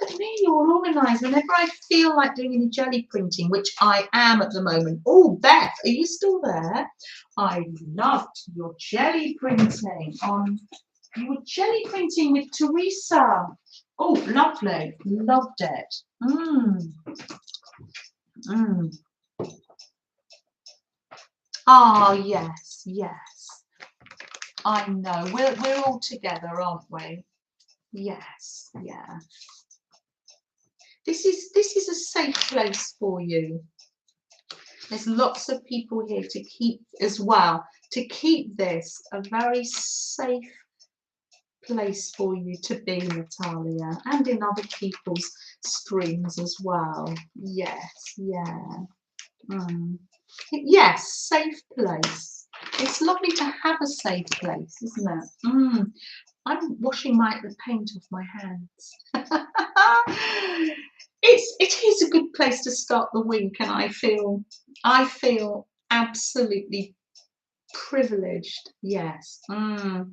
look at me, you're all organised. Whenever I feel like doing any jelly printing, which I am at the moment. Oh, Beth, are you still there? I loved your jelly printing. You were jelly printing with Teresa. Oh, lovely. Loved it. Oh, yes, yes. I know. We're all together, aren't we? Yes, yeah. This is a safe place for you. There's lots of people here to keep as well, to keep this a very safe place for you to be, Natalia, and in other people's streams as well. Yes, yeah. Yes, safe place. It's lovely to have a safe place, isn't it? I'm washing the paint off my hands. It is a good place to start the week, and I feel absolutely privileged. Yes. Oh,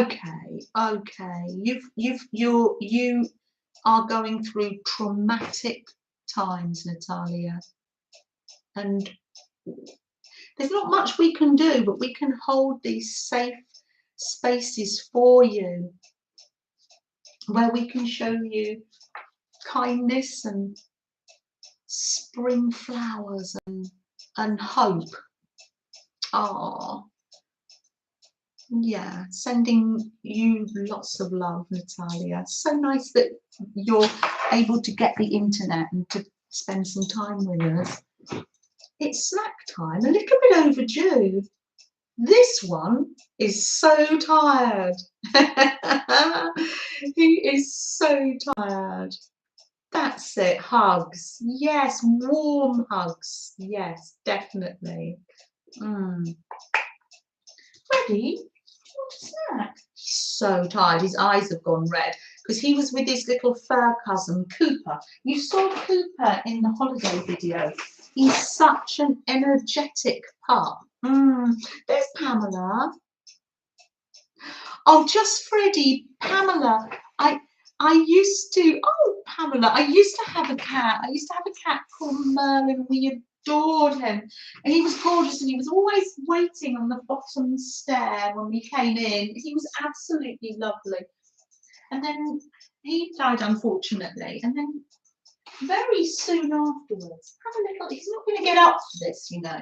okay. You are going through traumatic times, Natalia. And there's not much we can do, but we can hold these safe spaces for you, where we can show you kindness and spring flowers and hope. Oh, yeah, sending you lots of love, Natalia. So nice that you're able to get the internet and to spend some time with us. It's snack time, a little bit overdue. This one is so tired. He is so tired. That's it, hugs. Yes, warm hugs. Yes, definitely. Freddie, do you want a snack? He's so tired. His eyes have gone red because he was with his little fur cousin, Cooper. You saw Cooper in the holiday video. He's such an energetic pup. There's Pamela. Oh, just Freddie. Pamela, I used to, oh, Pamela, I used to have a cat. I used to have a cat called Merlin. We adored him. And he was gorgeous and he was always waiting on the bottom stair when we came in. He was absolutely lovely. And then he died, unfortunately. And then very soon afterwards, have a little, he's not going to get up for this, you know.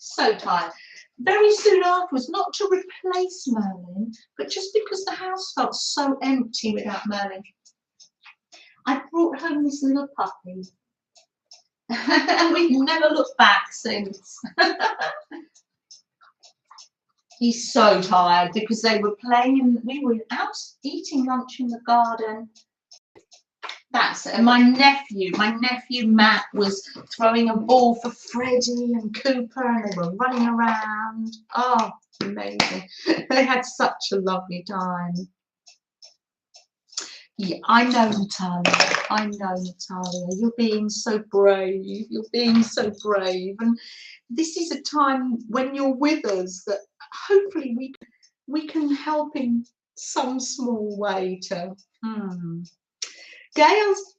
So tired. Very soon afterwards, not to replace Merlin, but just because the house felt so empty without Merlin, I brought home this little puppy. And we've never looked back since. He's so tired because they were playing and we were out eating lunch in the garden. That's it. And my nephew Matt was throwing a ball for Freddie and Cooper and they were running around. Oh, amazing. They had such a lovely time. Yeah, I know, Natalia. I know, Natalia. You're being so brave. You're being so brave. And this is a time when you're with us that hopefully we can help in some small way to. Gail's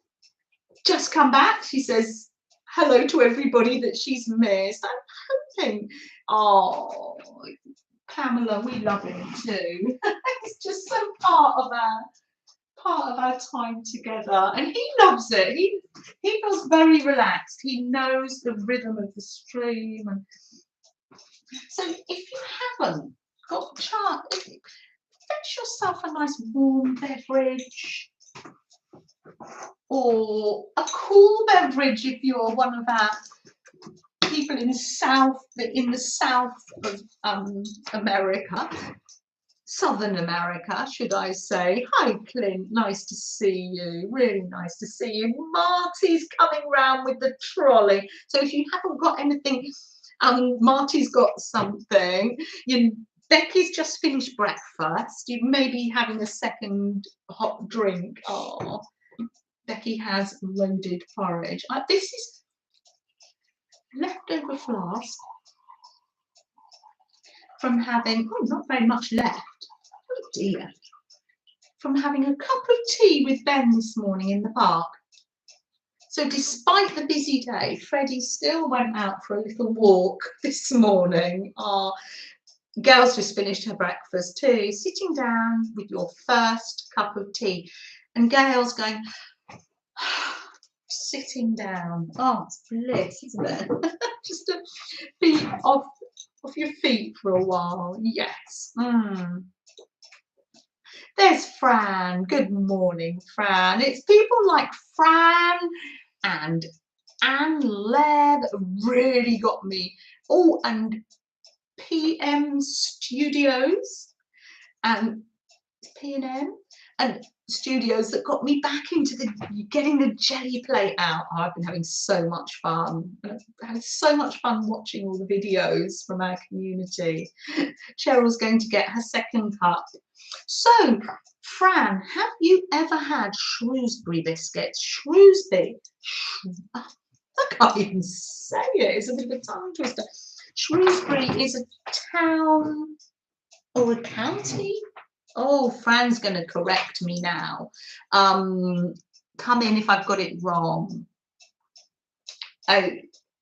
just come back. She says hello to everybody that she's missed. I'm hoping. Oh, Pamela, we love him too. It's just so part of our time together, and he loves it. He feels very relaxed. He knows the rhythm of the stream, and so if you haven't got a chance, fetch yourself a nice warm beverage or a cool beverage if you're one of our people in the south of America. Southern America, should I say. Hi, Clint. Nice to see you. Really nice to see you. Marty's coming round with the trolley. So if you haven't got anything, Marty's got something. Becky's just finished breakfast. You may be having a second hot drink. Oh, Becky has loaded porridge. This is leftover flask from having, not very much left. Oh dear. From having a cup of tea with Ben this morning in the park. So despite the busy day, Freddie still went out for a little walk this morning. Gail's just finished her breakfast too, sitting down with your first cup of tea. And Gail's going, sitting down. Oh, it's bliss, isn't it? Just to be off your feet for a while. Yes. There's Fran. Good morning, Fran. It's people like Fran and Anne Leb really got me. Oh, and PM Studios and P&M and Studios that got me back into getting the jelly plate out. Oh, I've been having so much fun. I've had so much fun watching all the videos from our community. Cheryl's going to get her second cup. So, Fran, have you ever had Shrewsbury biscuits? Shrewsbury. I can't even say it. It's a bit of a tongue twister. Shrewsbury is a town or a county. Oh, Fran's going to correct me now. Come in if I've got it wrong.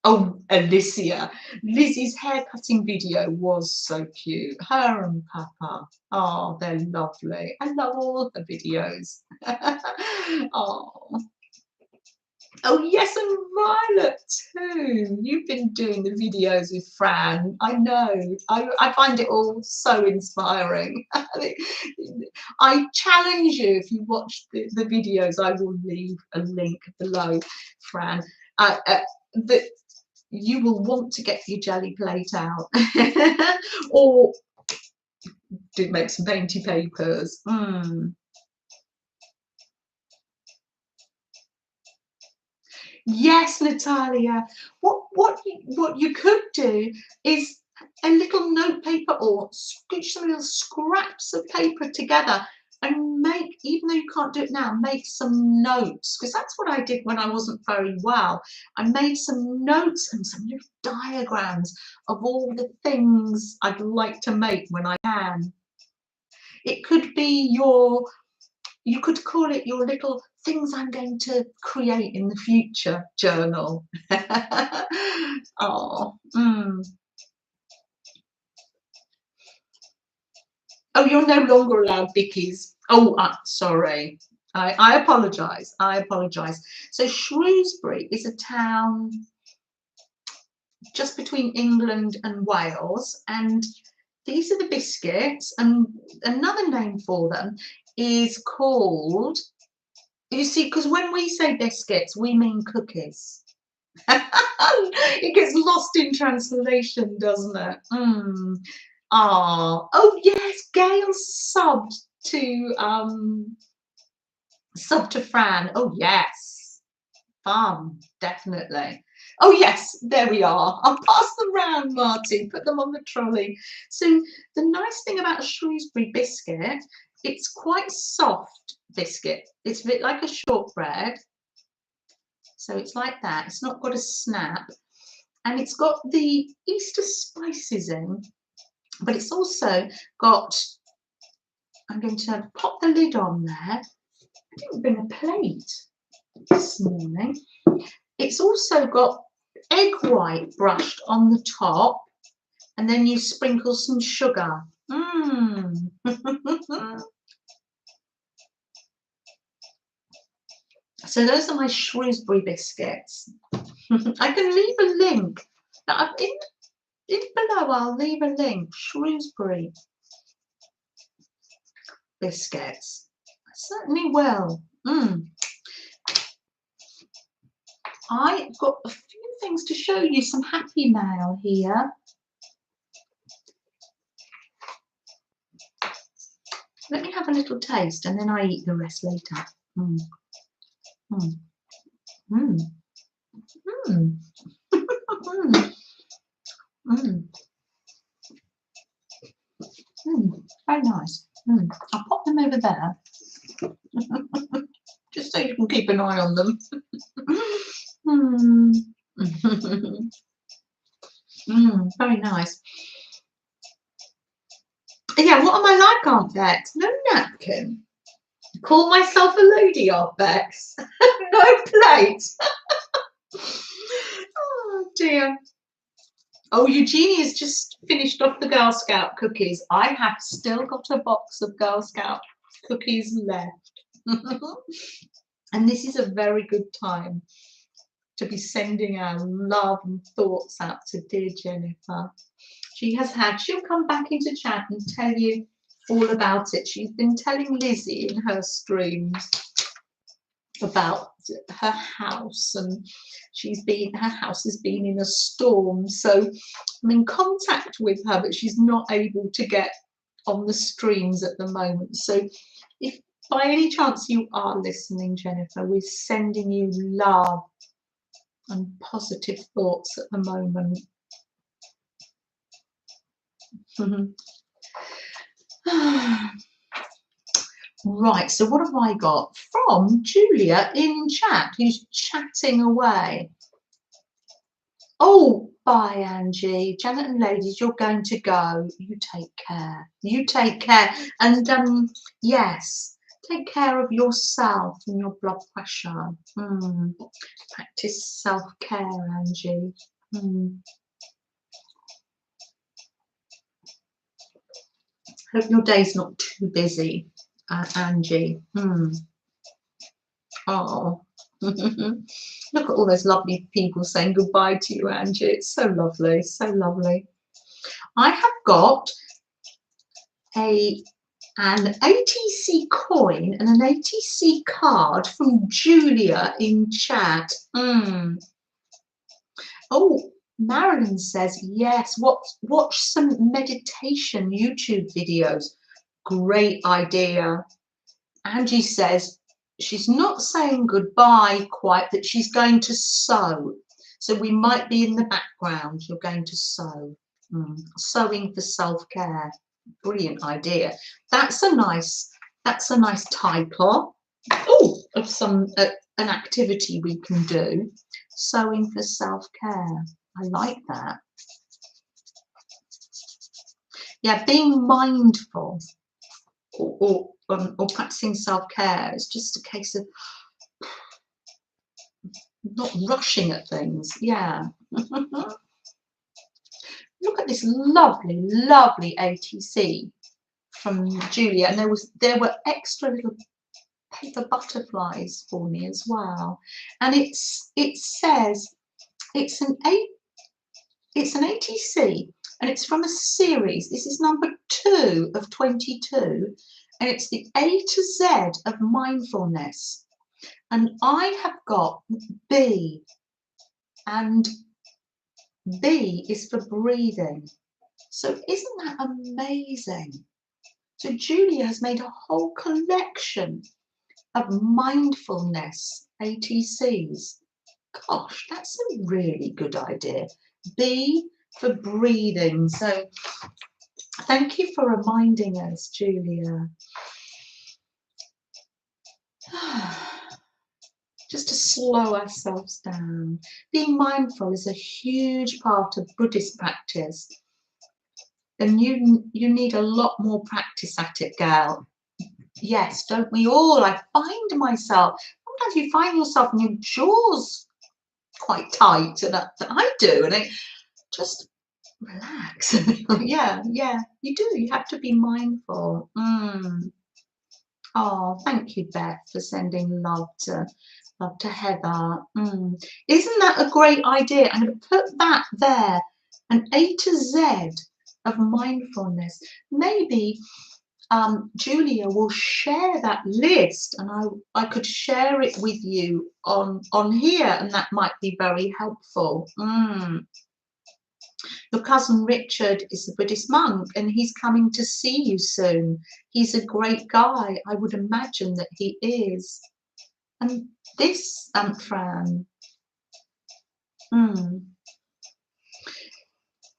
Oh, Alicia. Lizzie's haircutting video was so cute. Her and Papa. Oh, they're lovely. I love all the videos. Oh. Oh, yes, and Violet too. You've been doing the videos with Fran. I know. I find it all so inspiring. I challenge you, if you watch the videos, I will leave a link below, Fran, that you will want to get your jelly plate out or do make some dainty papers. Yes, Natalia. What you could do is a little note paper or scooch some little scraps of paper together and make, even though you can't do it now, make some notes, because that's what I did when I wasn't very well. I made some notes and some little diagrams of all the things I'd like to make when I can. It could be you could call it your little things I'm going to create in the future journal. Oh, Oh, you're no longer allowed bickies. Oh, sorry. I apologise. I apologise. So Shrewsbury is a town just between England and Wales, and these are the biscuits, and another name for them is called, you see, because when we say biscuits, we mean cookies. It gets lost in translation, doesn't it? Oh yes, Gail subbed to Fran. Oh yes, fun, definitely. Oh yes, there we are. I'll pass them round, Marty. Put them on the trolley. So the nice thing about a Shrewsbury biscuit, it's quite soft biscuit. It's a bit like a shortbread. So it's like that. It's not got a snap. And it's got the Easter spices in, but it's also got, I'm going to pop the lid on there. I didn't bring a plate this morning. It's also got egg white brushed on the top, and then you sprinkle some sugar. So those are my Shrewsbury biscuits. I can leave a link. Now, in below, I'll leave a link. Shrewsbury biscuits. I certainly will. I've got a few things to show you. Some happy mail here. Let me have a little taste, and then I eat the rest later. Very nice. I'll pop them over there, just so you can keep an eye on them. Very nice. Yeah, what am I like, Aunt Bex? No napkin. Call myself a lady, Aunt Bex. No plate. Oh dear. Oh, Eugenia's just finished off the Girl Scout cookies. I have still got a box of Girl Scout cookies left. And this is a very good time to be sending our love and thoughts out to dear Jennifer. She'll come back into chat and tell you all about it. She's been telling Lizzie in her streams about her house, and her house has been in a storm, so I'm in contact with her, but she's not able to get on the streams at the moment. So if by any chance you are listening, Jennifer, we're sending you love and positive thoughts at the moment. Right, so what have I got from Julia in chat, who's chatting away? Oh, bye, Angie. Janet and ladies, you're going to go. You take care. You take care. And yes, Take care of yourself and your blood pressure. Practice self-care, Angie. Hope your day's not too busy, Angie. Oh, look at all those lovely people saying goodbye to you, Angie. It's so lovely, so lovely. I have got an ATC coin and an ATC card from Julia in chat. Oh, Marilyn says, yes, watch some meditation YouTube videos. Great idea. Angie says she's not saying goodbye quite, that she's going to sew. So we might be in the background. You're going to sew. Sewing for self-care. Brilliant idea. That's a nice title. Oh, of an activity we can do. Sewing for self-care. I like that. Yeah, being mindful or practicing self-care is just a case of not rushing at things. Yeah. Look at this lovely, lovely ATC from Julia, and there were extra little paper butterflies for me as well. And it says it's an ATC, and it's from a series. This is number 2 of 22, and it's the A to Z of mindfulness. And I have got B, and B is for breathing. So isn't that amazing? So Julia has made a whole collection of mindfulness ATCs. Gosh, that's a really good idea. B for breathing. So thank you for reminding us, Julia. Just to slow ourselves down. Being mindful is a huge part of Buddhist practice. And you need a lot more practice at it, girl. Yes, don't we all? I find myself, sometimes you find yourself and your jaw's quite tight, and I do, and I just relax. yeah, you do. You have to be mindful. Oh, thank you, Beth, for sending love to Heather. Isn't that a great idea? I'm going to put that there, an A to Z of mindfulness. Maybe Julia will share that list, and I could share it with you on here, and that might be very helpful. Your cousin Richard is a Buddhist monk, and he's coming to see you soon. He's a great guy. I would imagine that he is. And this, Fran,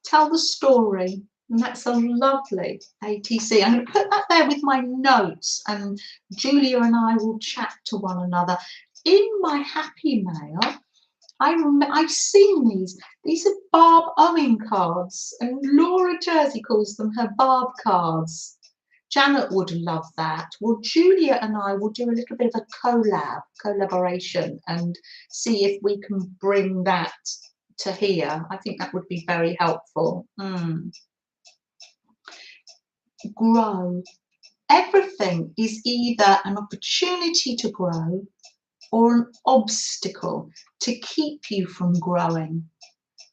tell the story. And that's a lovely ATC. I'm going to put that there with my notes, and Julia and I will chat to one another. In my Happy Mail, I've seen these. These are Barb Owen cards, and Laura Jersey calls them her Barb cards. Janet would love that. Well, Julia and I will do a little bit of a collaboration, and see if we can bring that to here. I think that would be very helpful. Grow. Everything is either an opportunity to grow or an obstacle to keep you from growing.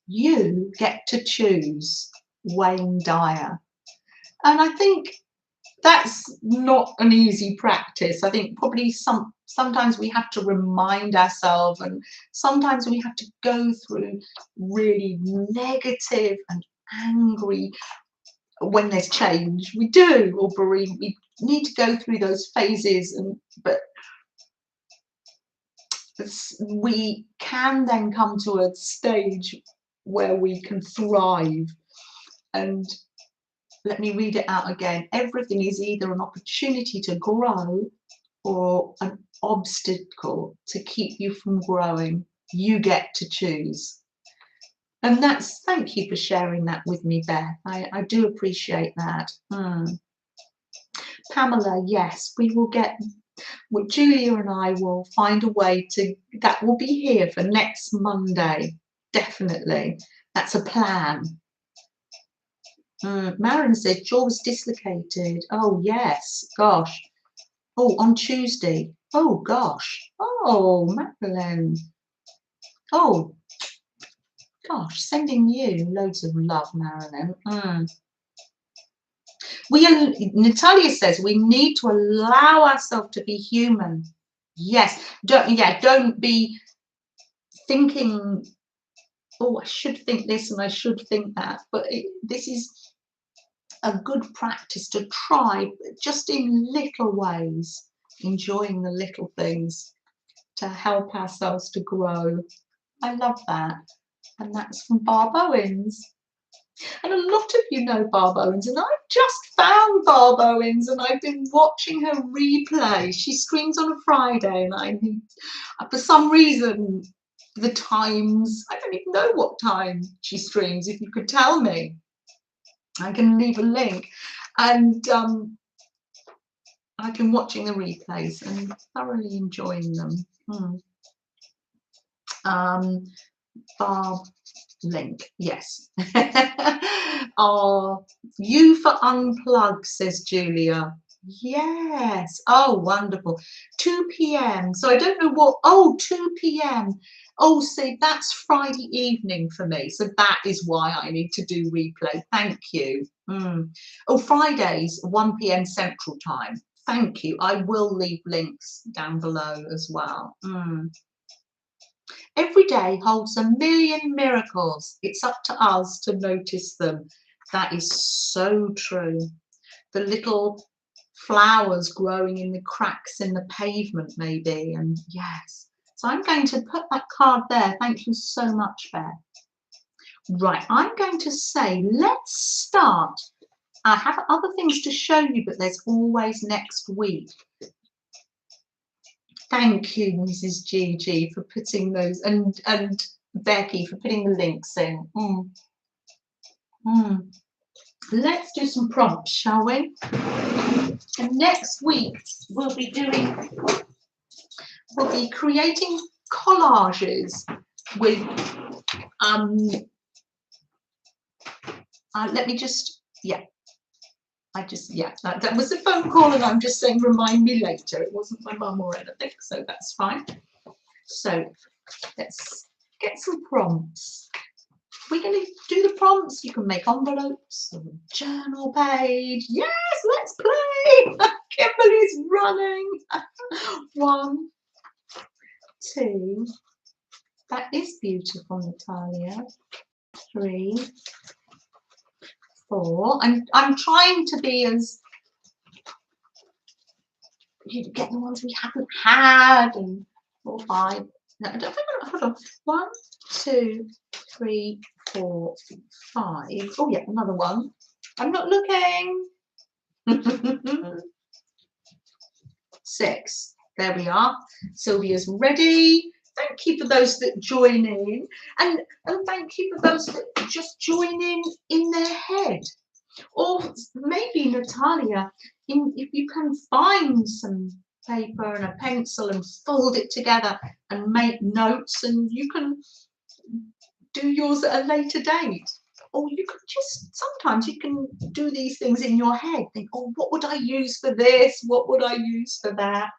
You get to choose. Wayne Dyer. And I think that's not an easy practice. I think probably sometimes we have to remind ourselves, and sometimes we have to go through really negative and angry when there's change. We do, or bereavement. We need to go through those phases, but we can then come to a stage where we can thrive. And let me read it out again. Everything is either an opportunity to grow or an obstacle to keep you from growing. You get to choose. And thank you for sharing that with me, Beth. I do appreciate that. Pamela, yes, we will get Well, Julia and I will find a way to, that will be here for next Monday. Definitely. That's a plan. Marilyn says jaw was dislocated. Oh, yes. Gosh. Oh, on Tuesday. Oh, gosh. Oh, Marilyn. Oh, gosh. Sending you loads of love, Marilyn. Natalia says we need to allow ourselves to be human. Yes. Don't be thinking, oh, I should think this and I should think that. But this is a good practice to try, just in little ways, enjoying the little things to help ourselves to grow. I love that. And that's from Barb Owens. And a lot of you know Barb Owens, and I've just found Barb Owens and I've been watching her replay. She streams on a Friday, and for some reason, the times, I don't even know what time she streams. If you could tell me, I can leave a link. And I've been watching the replays and thoroughly enjoying them. Barb link, yes. Oh, you for unplug, says Julia. Yes. Oh, wonderful. 2 p.m. So I don't know what. Oh, 2 p.m. Oh, see, that's Friday evening for me. So that is why I need to do replay. Thank you. Oh, Fridays, 1 p.m. Central Time. Thank you. I will leave links down below as well. Every day holds a million miracles. It's up to us to notice them. That is so true. The little flowers growing in the cracks in the pavement, maybe. And yes. So I'm going to put that card there. Thank you so much, Beth. Right, I'm going to say, let's start. I have other things to show you, but there's always next week. Thank you, Mrs. Gigi, for putting those, and Becky for putting the links in. Let's do some prompts, shall we? And next week we'll be creating collages with let me just, that was a phone call, and I'm just saying remind me later. It wasn't my mum or anything, so that's fine. So let's get some prompts. We're going to do the prompts. You can make envelopes or a journal page. Yes, let's play. Kimberly's running. 1, 2. That is beautiful, Natalia. 3, 4. I'm trying to be as, you get the ones we haven't had, and 4, 5. No, hold on. 1, 2, 3, 4, 5. Oh yeah, another one. I'm not looking. 6. There we are. Sylvia's ready. Thank you for those that join in, and thank you for those that just join in their head. Or maybe, Natalia, if you can find some paper and a pencil and fold it together and make notes, and you can do yours at a later date. Or you could just, sometimes you can do these things in your head. Think, oh, what would I use for this? What would I use for that?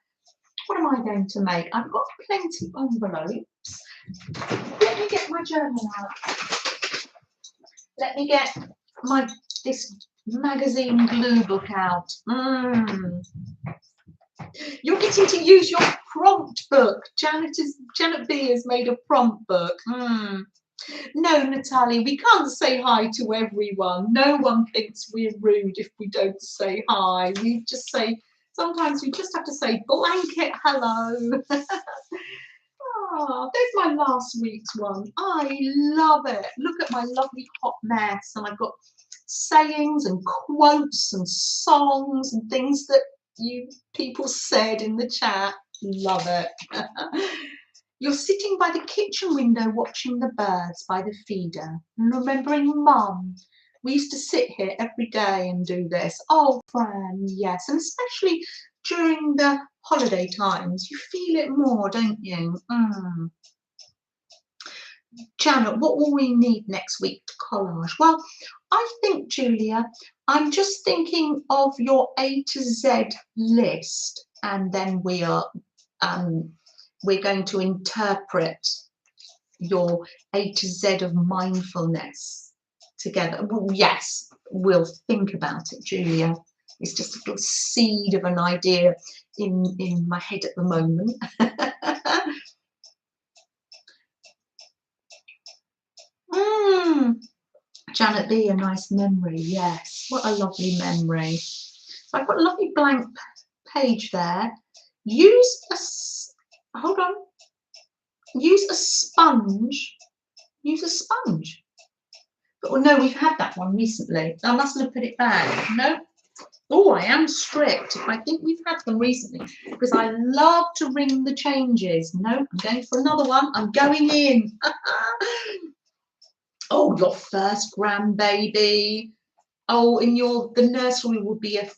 What am I going to make? I've got plenty of envelopes. Let me get my journal out. Let me get this magazine glue book out. You're getting to use your prompt book. Janet B has made a prompt book. No, Natalia, we can't say hi to everyone. No one thinks we're rude if we don't say hi. We just say, sometimes we just have to say blanket hello. Oh, there's my last week's one. I love it. Look at my lovely hot mess. And I've got sayings and quotes and songs and things that you people said in the chat. Love it. You're sitting by the kitchen window watching the birds by the feeder and remembering Mum. We used to sit here every day and do this. Oh, Fran, yes. And especially during the holiday times. You feel it more, don't you? Janet, what will we need next week to collage? Well, I think, Julia, I'm just thinking of your A to Z list, and then we're going to interpret your A to Z of mindfulness together. Well, yes, we'll think about it, Julia. It's just a little seed of an idea in my head at the moment. Janet B, a nice memory. Yes, what a lovely memory. So I've got a lovely blank page there. Use a, hold on, use a sponge. Use a sponge. But, oh no, we've had that one recently. I mustn't have put it back. No. Oh, I am strict. I think we've had them recently because I love to ring the changes. No, I'm going for another one. I'm going in. Oh, your first grandbaby. Oh, in the nursery would be a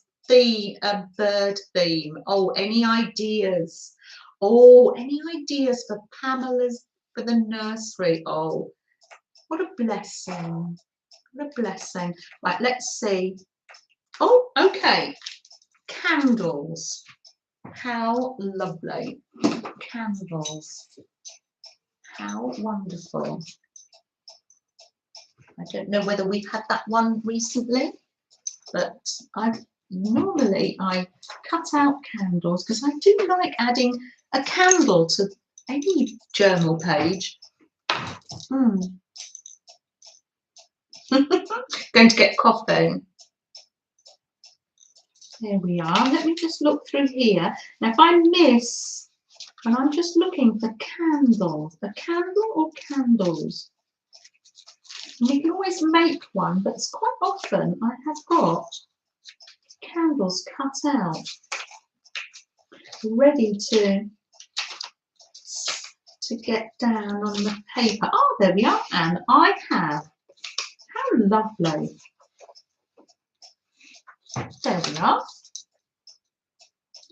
bird theme. Oh, any ideas? Oh, any ideas for Pamela's for the nursery? Oh, what a blessing. What a blessing. Right, let's see. Oh, okay. Candles. How lovely. Candles. How wonderful. I don't know whether we've had that one recently, but I cut out candles because I do like adding a candle to any journal page. Going to get coffee. There we are. Let me just look through here. Now, if I miss, and I'm just looking for candles, a candle or candles. And you can always make one, but it's quite often I have got candles cut out, ready to get down on the paper. Oh, there we are. And I have. How lovely. There we are.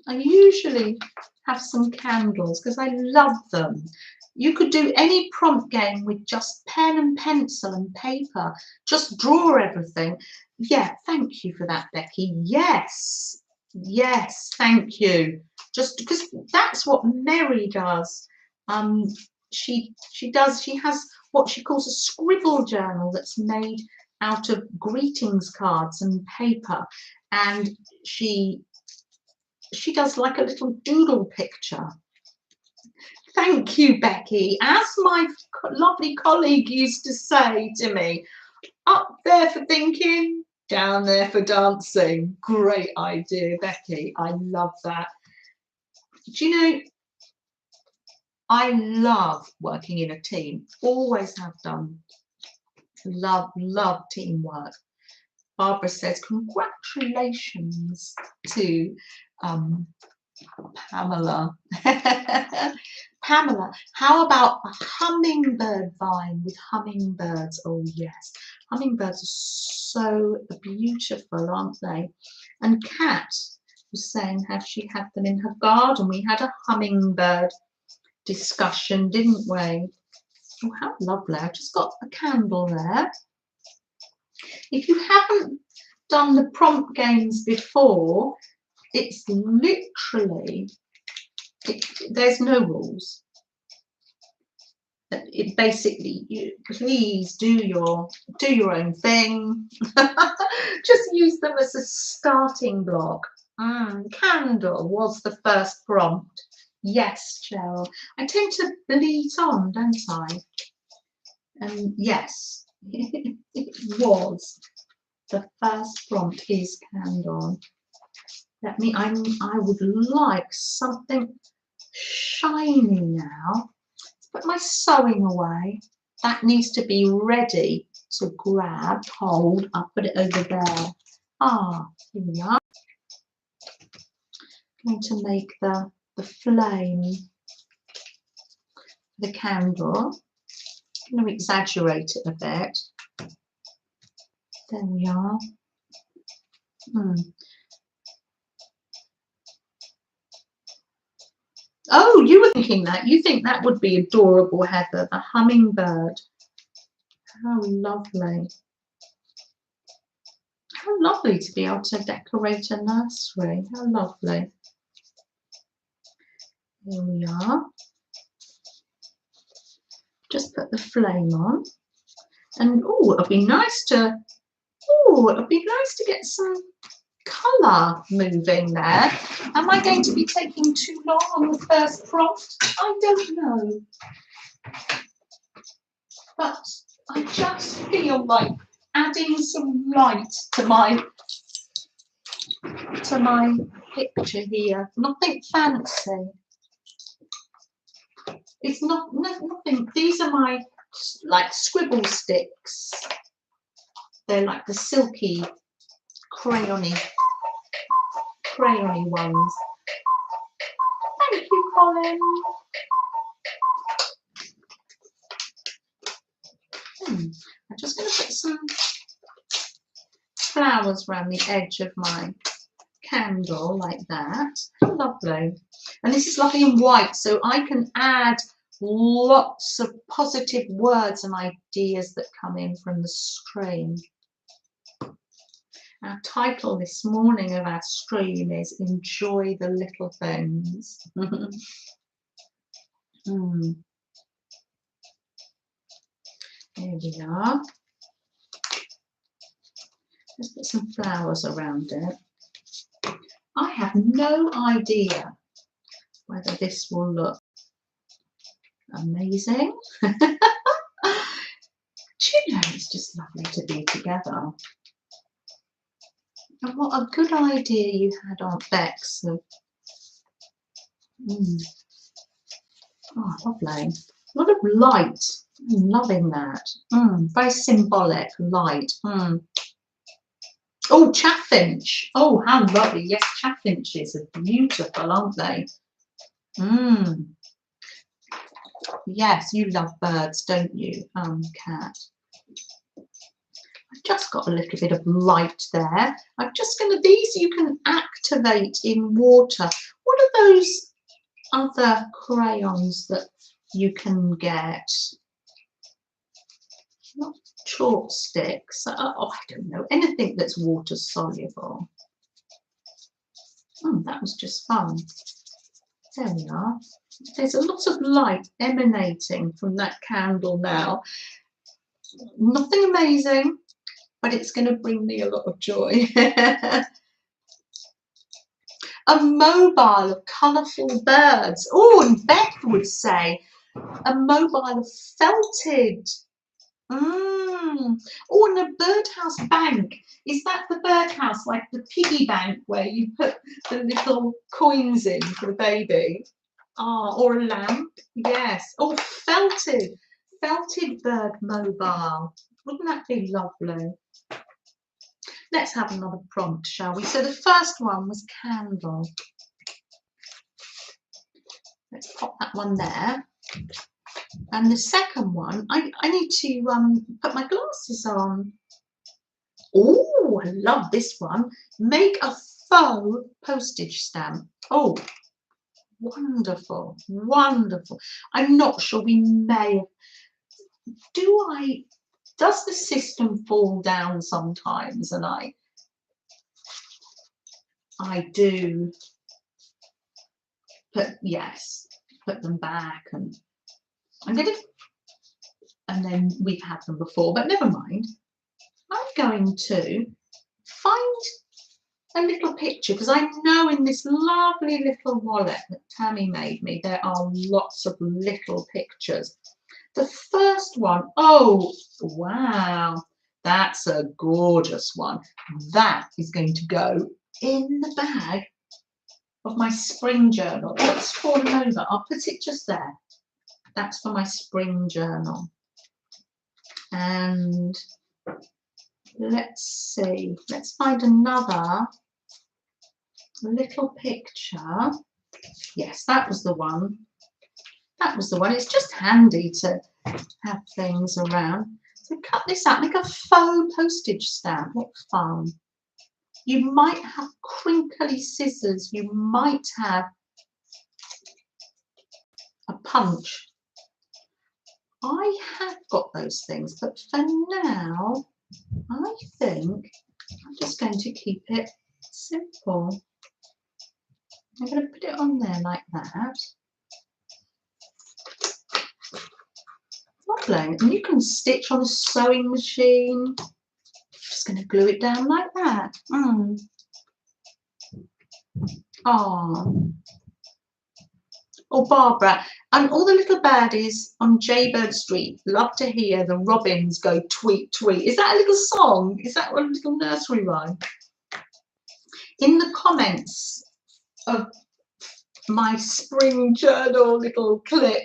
I usually have some candles because I love them. You could do any prompt game with just pen and pencil and paper. Just draw everything. Yeah, thank you for that, Becky. Yes, yes, thank you. Just because that's what Mary does. She has what she calls a scribble journal that's made out of greetings cards and paper, and she does like a little doodle picture. Thank you, Becky. As my lovely colleague used to say to me, up there for thinking, down there for dancing. Great idea, Becky. I love that. Do you know, I love working in a team. Always have done. Love teamwork. Barbara says, congratulations to Pamela. Pamela, how about a hummingbird vine with hummingbirds? Oh yes, hummingbirds are so beautiful, aren't they? And Kat was saying how she had them in her garden. We had a hummingbird discussion, didn't we? Oh, how lovely. I've just got a candle there. If you haven't done the prompt games before, it's literally, there's no rules. It basically, please do your own thing. Just use them as a starting block. Candle was the first prompt. Yes, Cheryl. I tend to bleat on, don't I? Yes, it was. The first prompt is candle. I would like something shiny now. Let's put my sewing away. That needs to be ready to grab. Hold, I'll put it over there. Here we are. I'm going to make the flame, the candle. I'm going to exaggerate it a bit. There we are. Oh, you were thinking that. You think that would be adorable, Heather, the hummingbird. How lovely. How lovely to be able to decorate a nursery. How lovely. Here we are. Just put the flame on. And oh, it'll be nice to get some colour moving there. Am I going to be taking too long on the first prompt? I don't know. But I just feel like adding some light to my picture here. Nothing fancy. It's nothing. These are my like scribble sticks. They're like the silky crayony ones. Thank you, Colin. I'm just going to put some flowers around the edge of my candle like that. Lovely. And this is lovely and white, so I can add lots of positive words and ideas that come in from the screen. Our title this morning of our stream is Enjoy the Little Things. Here we are. Let's put some flowers around it. I have no idea whether this will look amazing. Do you know, it's just lovely to be together. And what a good idea you had, Aunt Bex. Oh, lovely. A lot of light. I'm loving that. Very symbolic light. Oh, chaffinch. Oh, how lovely. Yes, chaffinches are beautiful, aren't they? Yes, you love birds, don't you, Cat? I've just got a little bit of light there. I'm just going to, these you can activate in water. What are those other crayons that you can get? Not chalk sticks. Oh, I don't know. Anything that's water soluble. That was just fun. There we are. There's a lot of light emanating from that candle now. Nothing amazing, but it's going to bring me a lot of joy. A mobile of colourful birds. Oh, and Beth would say a mobile of felted. Oh, and a birdhouse bank. Is that the birdhouse, like the piggy bank where you put the little coins in for the baby? Or a lamp. Yes. Oh, felted bird mobile. Wouldn't that be lovely? Let's have another prompt, shall we? So the first one was candle. Let's pop that one there. And the second one, I need to put my glasses on. Oh, I love this one. Make a faux postage stamp. Oh, wonderful, wonderful. I'm not sure, we may. Does the system fall down sometimes? And I do. But yes, put them back, and and then we've had them before, but never mind. I'm going to find a little picture, because I know in this lovely little wallet that Tammy made me, there are lots of little pictures. The first one, oh, wow, that's a gorgeous one. That is going to go in the bag of my spring journal. It's fallen over. I'll put it just there. That's for my spring journal. And let's see, let's find another little picture. Yes, that was the one. That was the one. It's just handy to have things around. So cut this out, make a faux postage stamp. What fun. You might have crinkly scissors. You might have a punch. I have got those things, but for now, I think I'm just going to keep it simple. I'm going to put it on there like that. Lovely. And you can stitch on a sewing machine. Just going to glue it down like that. Oh, Barbara, and all the little baddies on Jaybird Street love to hear the robins go tweet, tweet. Is that a little song? Is that a little nursery rhyme? In the comments of my spring journal little clip,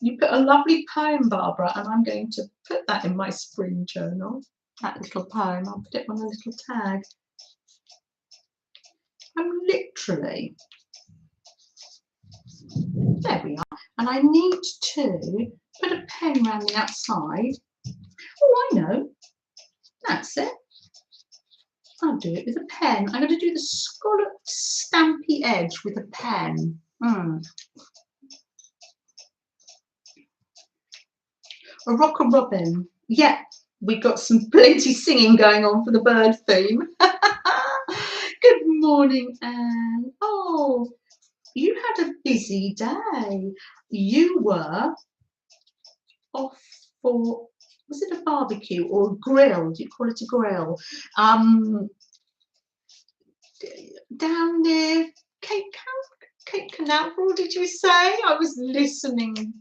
you put a lovely poem, Barbara, and I'm going to put that in my spring journal, that little poem. I'll put it on a little tag. I'm literally, there we are, and I need to put a pen around the outside. Oh, I know, that's it. I'll do it with a pen. I'm going to do the scalloped stampy edge with a pen. A rock a robin. Yeah, we've got some plenty singing going on for the bird theme. Good morning, Anne. Oh, you had a busy day. You were off for, was it a barbecue or a grill? Do you call it a grill? Down near Cape Canaveral, did you say? I was listening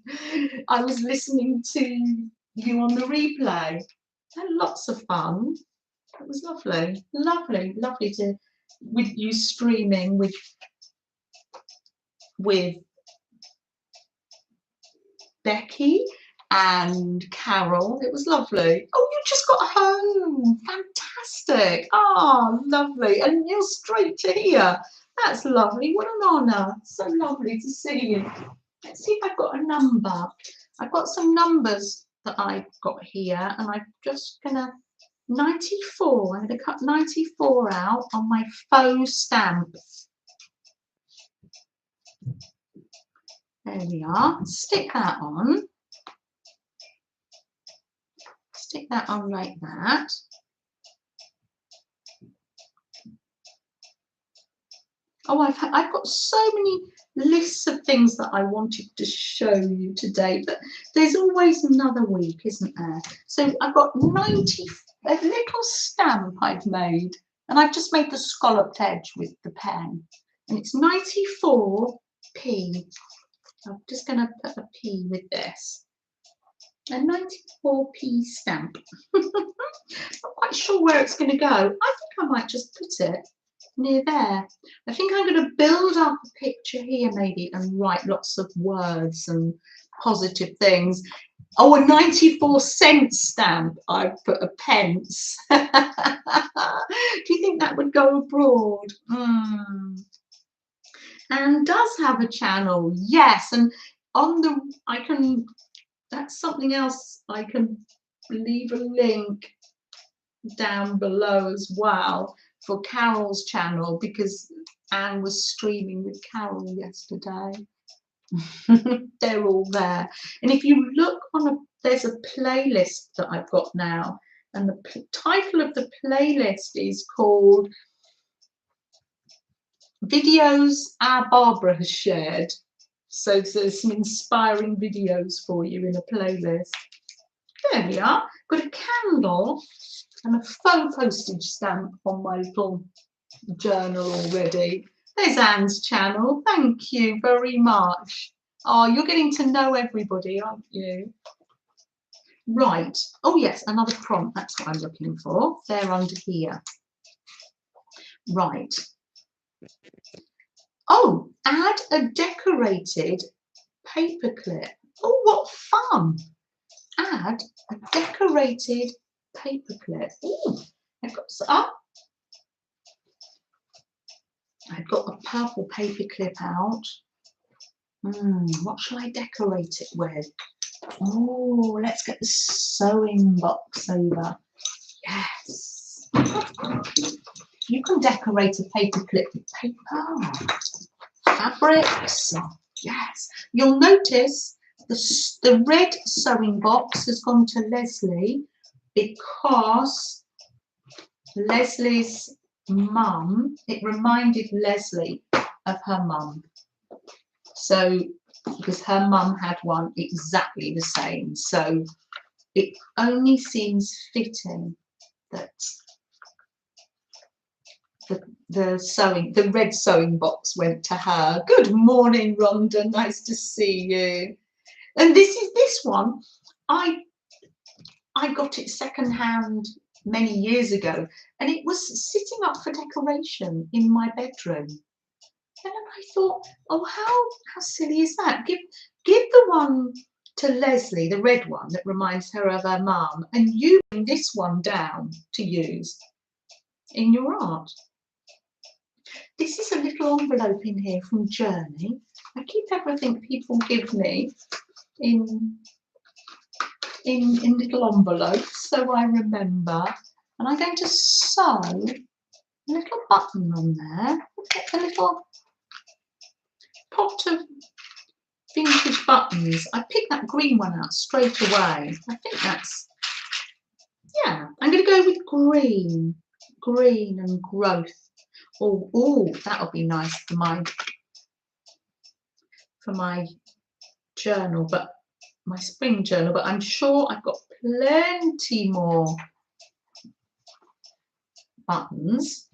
to you on the replay. I had lots of fun. It was lovely, lovely to with you streaming with Becky and Carol. It was lovely. Oh, you just got home. Fantastic. Oh, lovely. And you're straight to here. That's lovely. What an honour. So lovely to see you. Let's see if I've got a number. I've got some numbers that I've got here, and I'm just gonna 94. I'm gonna cut 94 out on my faux stamp. There we are. Stick that on. Stick that on like that. Oh, I've got so many lists of things that I wanted to show you today, but there's always another week, isn't there? So I've got 90, a little stamp I've made, and I've just made the scalloped edge with the pen, and it's 94p. I'm just going to put a P with this. A 94p stamp. Not quite sure where it's going to go. I think I might just put it near there. I think I'm going to build up a picture here maybe and write lots of words and positive things. Oh, a 94-cent stamp. I put a pence. Do you think that would go abroad? And does have a channel, yes, and on the that's something else. I can leave a link down below as well for Carol's channel, because Anne was streaming with Carol yesterday. They're all there, and if you look on there's a playlist that I've got now, and the title of the playlist is called Videos Our Barbara Has Shared. So there's some inspiring videos for you in a playlist. There we are. Got a candle and a faux postage stamp on my little journal already. There's Anne's channel. Thank you very much. Oh, you're getting to know everybody, aren't you? Right. Oh yes, another prompt. That's what I'm looking for. They're under here. Right. Oh, add a decorated paperclip. Oh, what fun! Add a decorated paperclip. Oh, I've got I've got a purple paperclip out. What shall I decorate it with? Oh, let's get the sewing box over. Yes. You can decorate a paperclip with paper, fabrics, Yes, you'll notice the red sewing box has gone to Leslie because Leslie's mum, it reminded Leslie of her mum. So, because her mum had one exactly the same. So it only seems fitting that the red sewing box went to her. Good morning, Rhonda. Nice to see you. And this one, I got it secondhand many years ago, and it was sitting up for decoration in my bedroom. And then I thought, oh, how silly is that? Give the one to Leslie, the red one that reminds her of her mum, and you bring this one down to use in your art. This is a little envelope in here from Journey. I keep everything people give me in little envelopes so I remember. And I'm going to sew a little button on there. Get a little pot of vintage buttons. I picked that green one out straight away. I think that's, yeah, I'm going to go with green and growth. Oh, that'll be nice for my journal, but my spring journal, but I'm sure I've got plenty more buttons.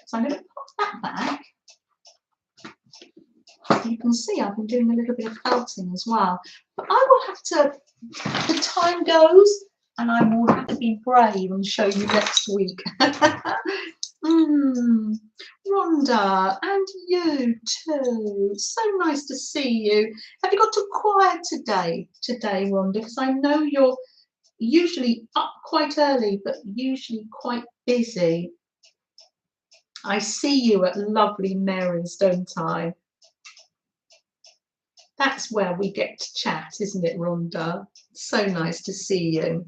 So I'm going to pop that back. You can see I've been doing a little bit of felting as well, but I will have to, the time goes, and I will have to be brave and show you next week. Rhonda, and you too. So nice to see you. Have you got to quiet today, Rhonda? Because I know you're usually up quite early, but usually quite busy. I see you at lovely Mary's, don't I? That's where we get to chat, isn't it, Rhonda? So nice to see you.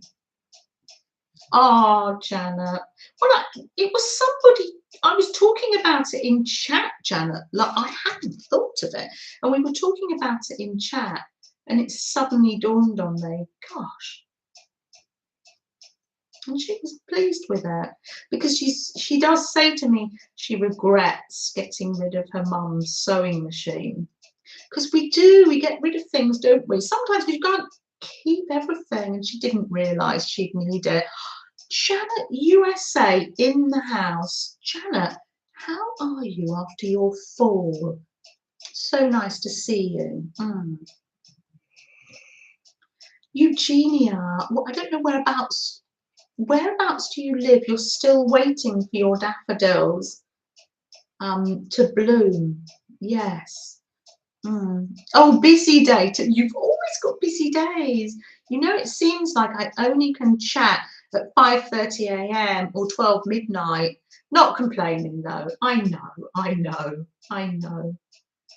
Oh, Janet. Well, it was somebody, I was talking about it in chat, Janet. Like, I hadn't thought of it. And we were talking about it in chat, and it suddenly dawned on me, gosh. And she was pleased with it, because she does say to me she regrets getting rid of her mum's sewing machine. Because we get rid of things, don't we? Sometimes we can't keep everything, and she didn't realise she'd need it. Janet USA in the house. Janet, how are you after your fall? So nice to see you. Eugenia, well, I don't know whereabouts do you live? You're still waiting for your daffodils to bloom. Yes. Oh, busy day. You've always got busy days. You know, it seems like I only can chat at 5:30 a.m. or 12 midnight. Not complaining though. I know.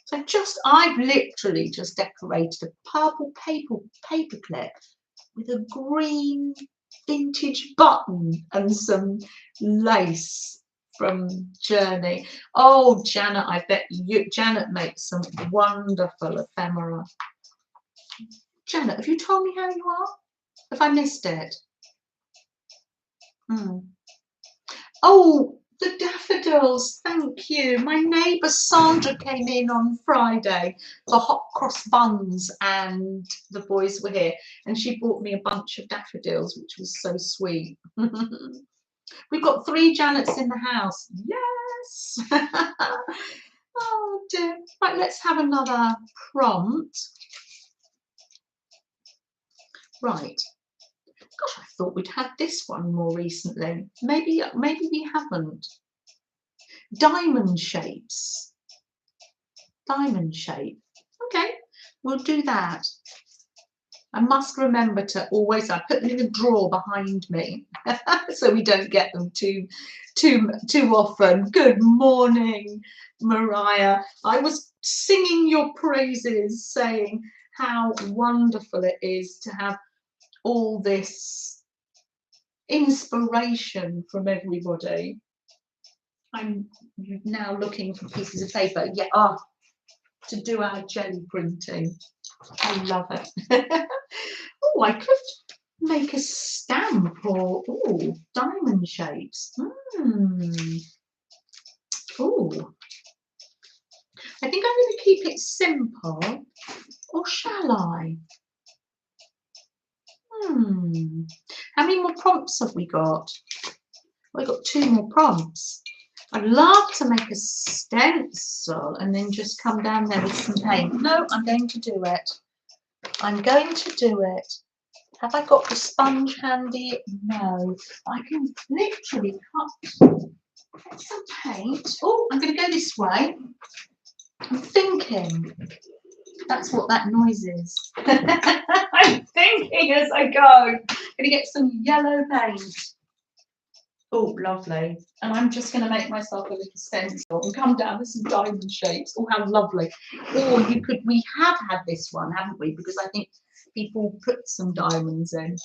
So I've literally just decorated a purple paperclip with a green vintage button and some lace from Journey. Oh, Janet, I bet Janet makes some wonderful ephemera. Janet, have you told me how you are? Have I missed it? Oh, the daffodils, thank you. My neighbour Sandra came in on Friday for hot cross buns, and the boys were here, and she bought me a bunch of daffodils, which was so sweet. We've got 3 Janets in the house. Yes. Oh dear. Right, let's have another prompt. Right. Gosh, I thought we'd had this one more recently. Maybe we haven't. Diamond shapes. Diamond shape. Okay, we'll do that. I must remember to always, I put them in a drawer behind me so we don't get them too often. Good morning, Mariah. I was singing your praises, saying how wonderful it is to have all this inspiration from everybody. I'm now looking for pieces of paper. Yeah. Oh, to do our jelly printing. I love it. Oh, I could make a stamp or diamond shapes. Oh, I think I'm going to keep it simple, or shall I? How many more prompts have we got? We've got 2 more prompts. I'd love to make a stencil and then just come down there with some paint. No, I'm going to do it. I'm going to do it. Have I got the sponge handy? No. I can literally cut some paint. Oh, I'm going to go this way. I'm thinking. That's what that noise is. I'm thinking as I go. I'm going to get some yellow paint. Oh, lovely. And I'm just going to make myself a little stencil and come down with some diamond shapes. Oh, how lovely. Or we have had this one, haven't we? Because I think people put some diamonds in.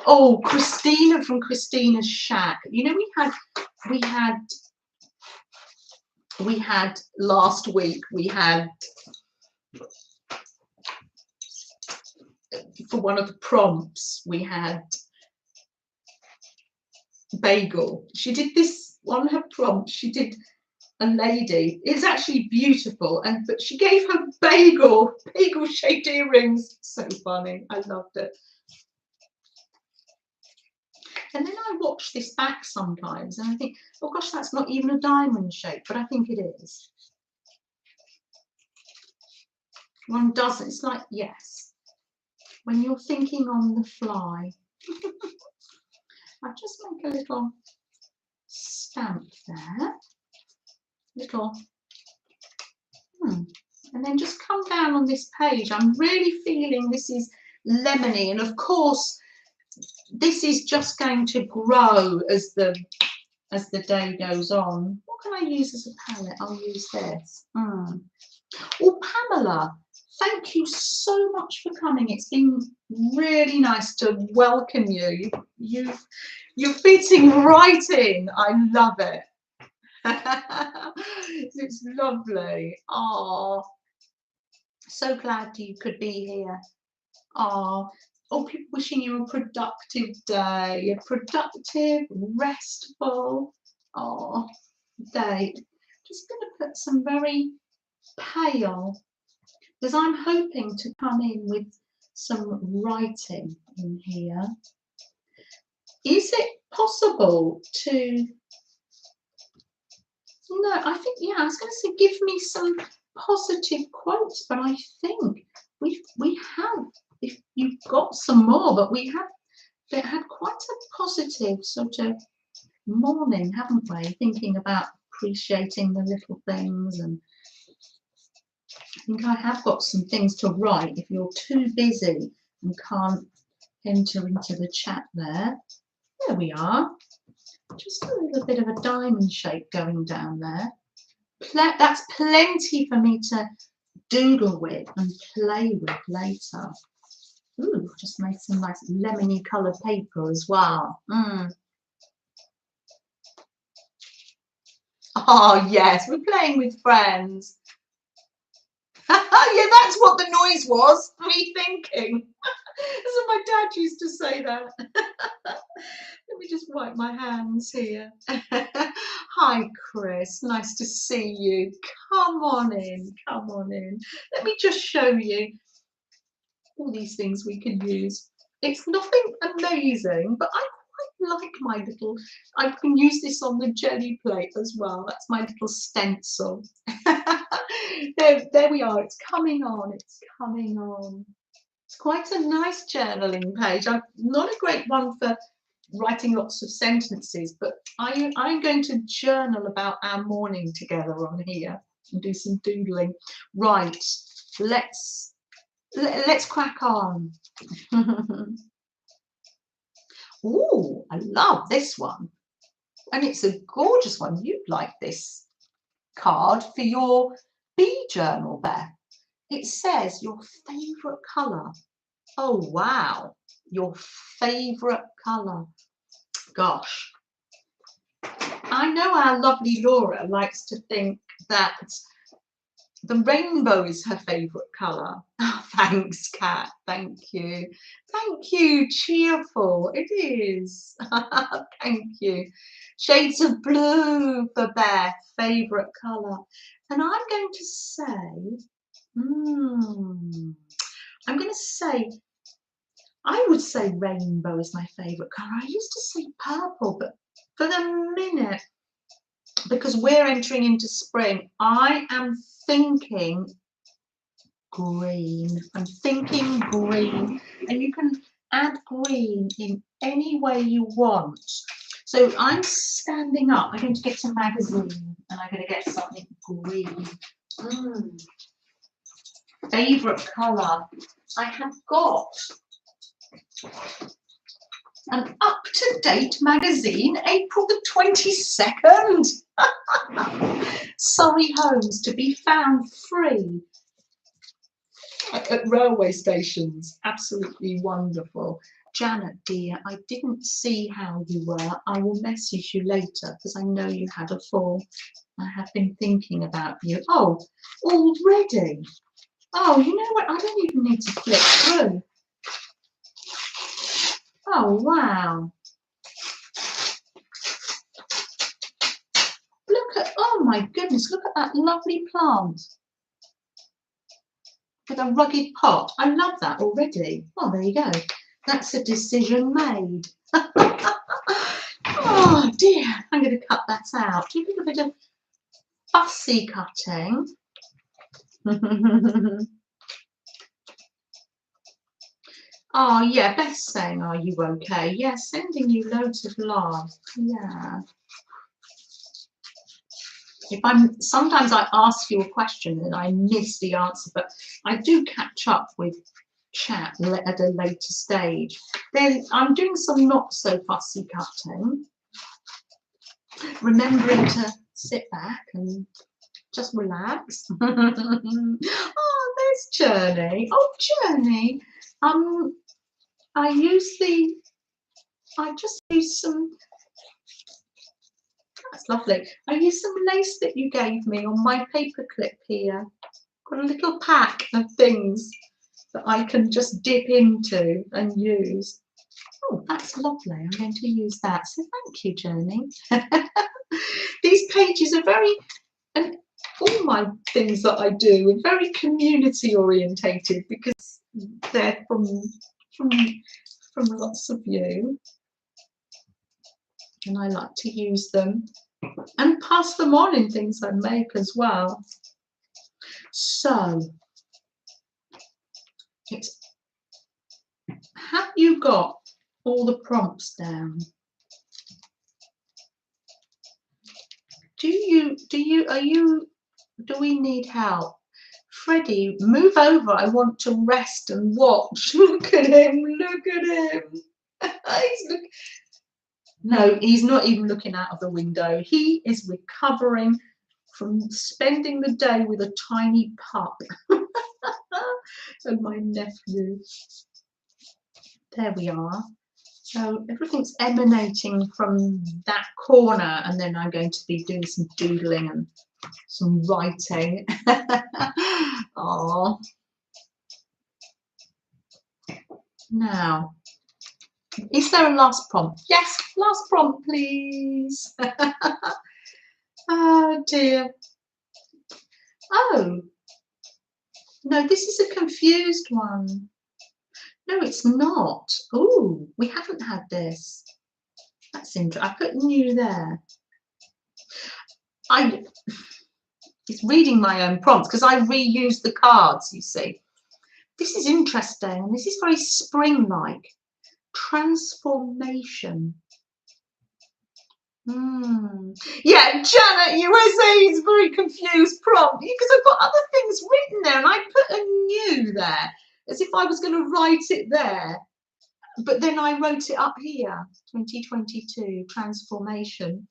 Oh, Christina from Christina's Shack. You know, we had last week, we had, for one of the prompts, we had bagel. She did this on her prompt. She did a lady. It's actually beautiful, but she gave her bagel shaped earrings. So funny. I loved it. And then I watch this back sometimes and I think, oh gosh, that's not even a diamond shape, but I think it is. One doesn't. It's like, yes, when you're thinking on the fly. I just make a little stamp there, little, and then just come down on this page. I'm really feeling this is lemony, and of course this is just going to grow as the day goes on. What can I use as a palette? I'll use this. Oh, Pamela, thank you so much for coming. It's been really nice to welcome you. You're fitting right in. I love it. It's lovely. Oh, so glad you could be here. Oh, people wishing you a productive day, a productive, restful day. Just going to put some very pale, because I'm hoping to come in with some writing in here. Is it possible to? No, I think, yeah, I was going to say give me some positive quotes, but I think we have, if you've got some more, but we have had quite a positive sort of morning, haven't we? Thinking about appreciating the little things, and I think I have got some things to write if you're too busy and can't enter into the chat there. There we are. Just a little bit of a diamond shape going down there. That's plenty for me to doodle with and play with later. Ooh, just made some nice lemony coloured paper as well. Oh yes, we're playing with friends. Yeah, that's what the noise was. Me thinking. That's what my dad used to say that. Let me just wipe my hands here. Hi, Chris. Nice to see you. Come on in. Come on in. Let me just show you all these things we can use. It's nothing amazing, but I quite like my little, I can use this on the jelly plate as well. That's my little stencil. There we are. It's coming on. It's coming on. It's quite a nice journaling page. I'm not a great one for writing lots of sentences, but I'm going to journal about our morning together on here and do some doodling. Right, let's crack on. Ooh, I love this one, and it's a gorgeous one. You'd like this card for your bee journal, Beth. It says your favourite colour. Oh wow, your favourite colour. Gosh, I know our lovely Laura likes to think that The rainbow is her favourite colour. Oh, thanks, Kat. Thank you. Thank you. Cheerful. It is. Thank you. Shades of blue for Beth. Favourite colour. And I'm going to say, I'm going to say, I would say rainbow is my favourite colour. I used to say purple, but for the minute, because we're entering into spring, I am thinking green. I'm thinking green, and you can add green in any way you want. So I'm standing up. I'm going to get a magazine, and I'm going to get something green. Favourite colour. I have got an up-to-date magazine, April the 22nd. Surrey Homes, to be found free at railway stations. Absolutely wonderful. Janet, dear, I didn't see how you were. I will message you later because I know you had a fall. I have been thinking about you. Oh, already? Oh, you know what? I don't even need to flip through. Oh, wow. Look at, oh my goodness, look at that lovely plant with a rugged pot. I love that already. Oh, there you go. That's a decision made. Oh dear, I'm going to cut that out. Do a little bit of fussy cutting. Oh yeah, Beth's saying, are you okay? Yeah, sending you loads of love. Yeah. Sometimes I ask you a question and I miss the answer, but I do catch up with chat at a later stage. Then I'm doing some not so fussy cutting, remembering to sit back and just relax. Oh, there's Journey. Oh, Journey. I just use some. That's lovely. I used some lace that you gave me on my paperclip here. Got a little pack of things that I can just dip into and use. Oh, that's lovely. I'm going to use that. So thank you, Journey. These pages are very, and all my things that I do are very community orientated because they're from lots of you. And I like to use them and pass them on in things I make as well. So, have you got all the prompts down? Do we need help? Freddie, move over. I want to rest and watch. Look at him, look at him. No, he's not even looking out of the window. He is recovering from spending the day with a tiny pup. And my nephew. There we are. So everything's emanating from that corner, and then I'm going to be doing some doodling and some writing. Oh. Now, is there a last prompt? Yes, last prompt, please. Oh dear. Oh, no, this is a confused one. No, it's not. Oh, we haven't had this. That's interesting. I put new there. It's reading my own prompts because I reuse the cards, you see. This is interesting. This is very spring-like. Transformation. Yeah, Janet, USA is very confused prompt because I've got other things written there and I put a new there as if I was going to write it there. But then I wrote it up here, 2022, transformation.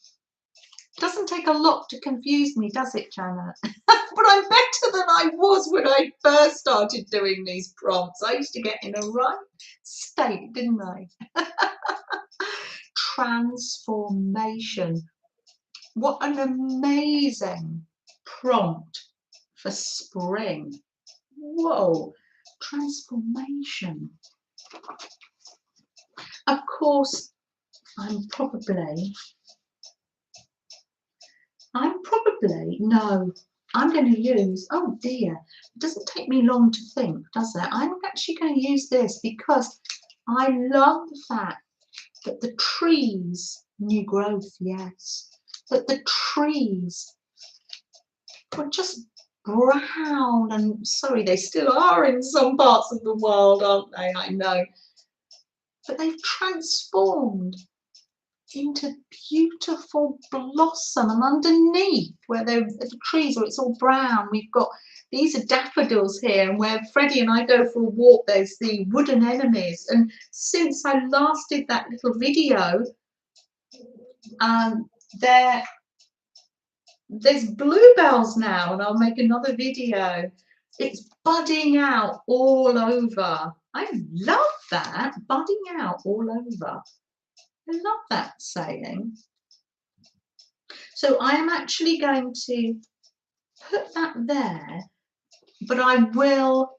Doesn't take a lot to confuse me, does it, Janet? But I'm better than I was when I first started doing these prompts. I used to get in a right state, didn't I? Transformation. What an amazing prompt for spring. Whoa, transformation. Of course, I'm probably, no, I'm going to use, oh dear, it doesn't take me long to think, does it? I'm actually going to use this because I love the fact that the trees, new growth, yes, that the trees were just brown, and sorry, they still are in some parts of the world, aren't they? I know. But they've transformed into beautiful blossom, and underneath where the trees where it's all brown, we've got these are daffodils here, and where Freddie and I go for a walk, there's the wooden enemies. And since I last did that little video, there's bluebells now, and I'll make another video. It's budding out all over. I love that, budding out all over. I love that saying. So I am actually going to put that there, but I will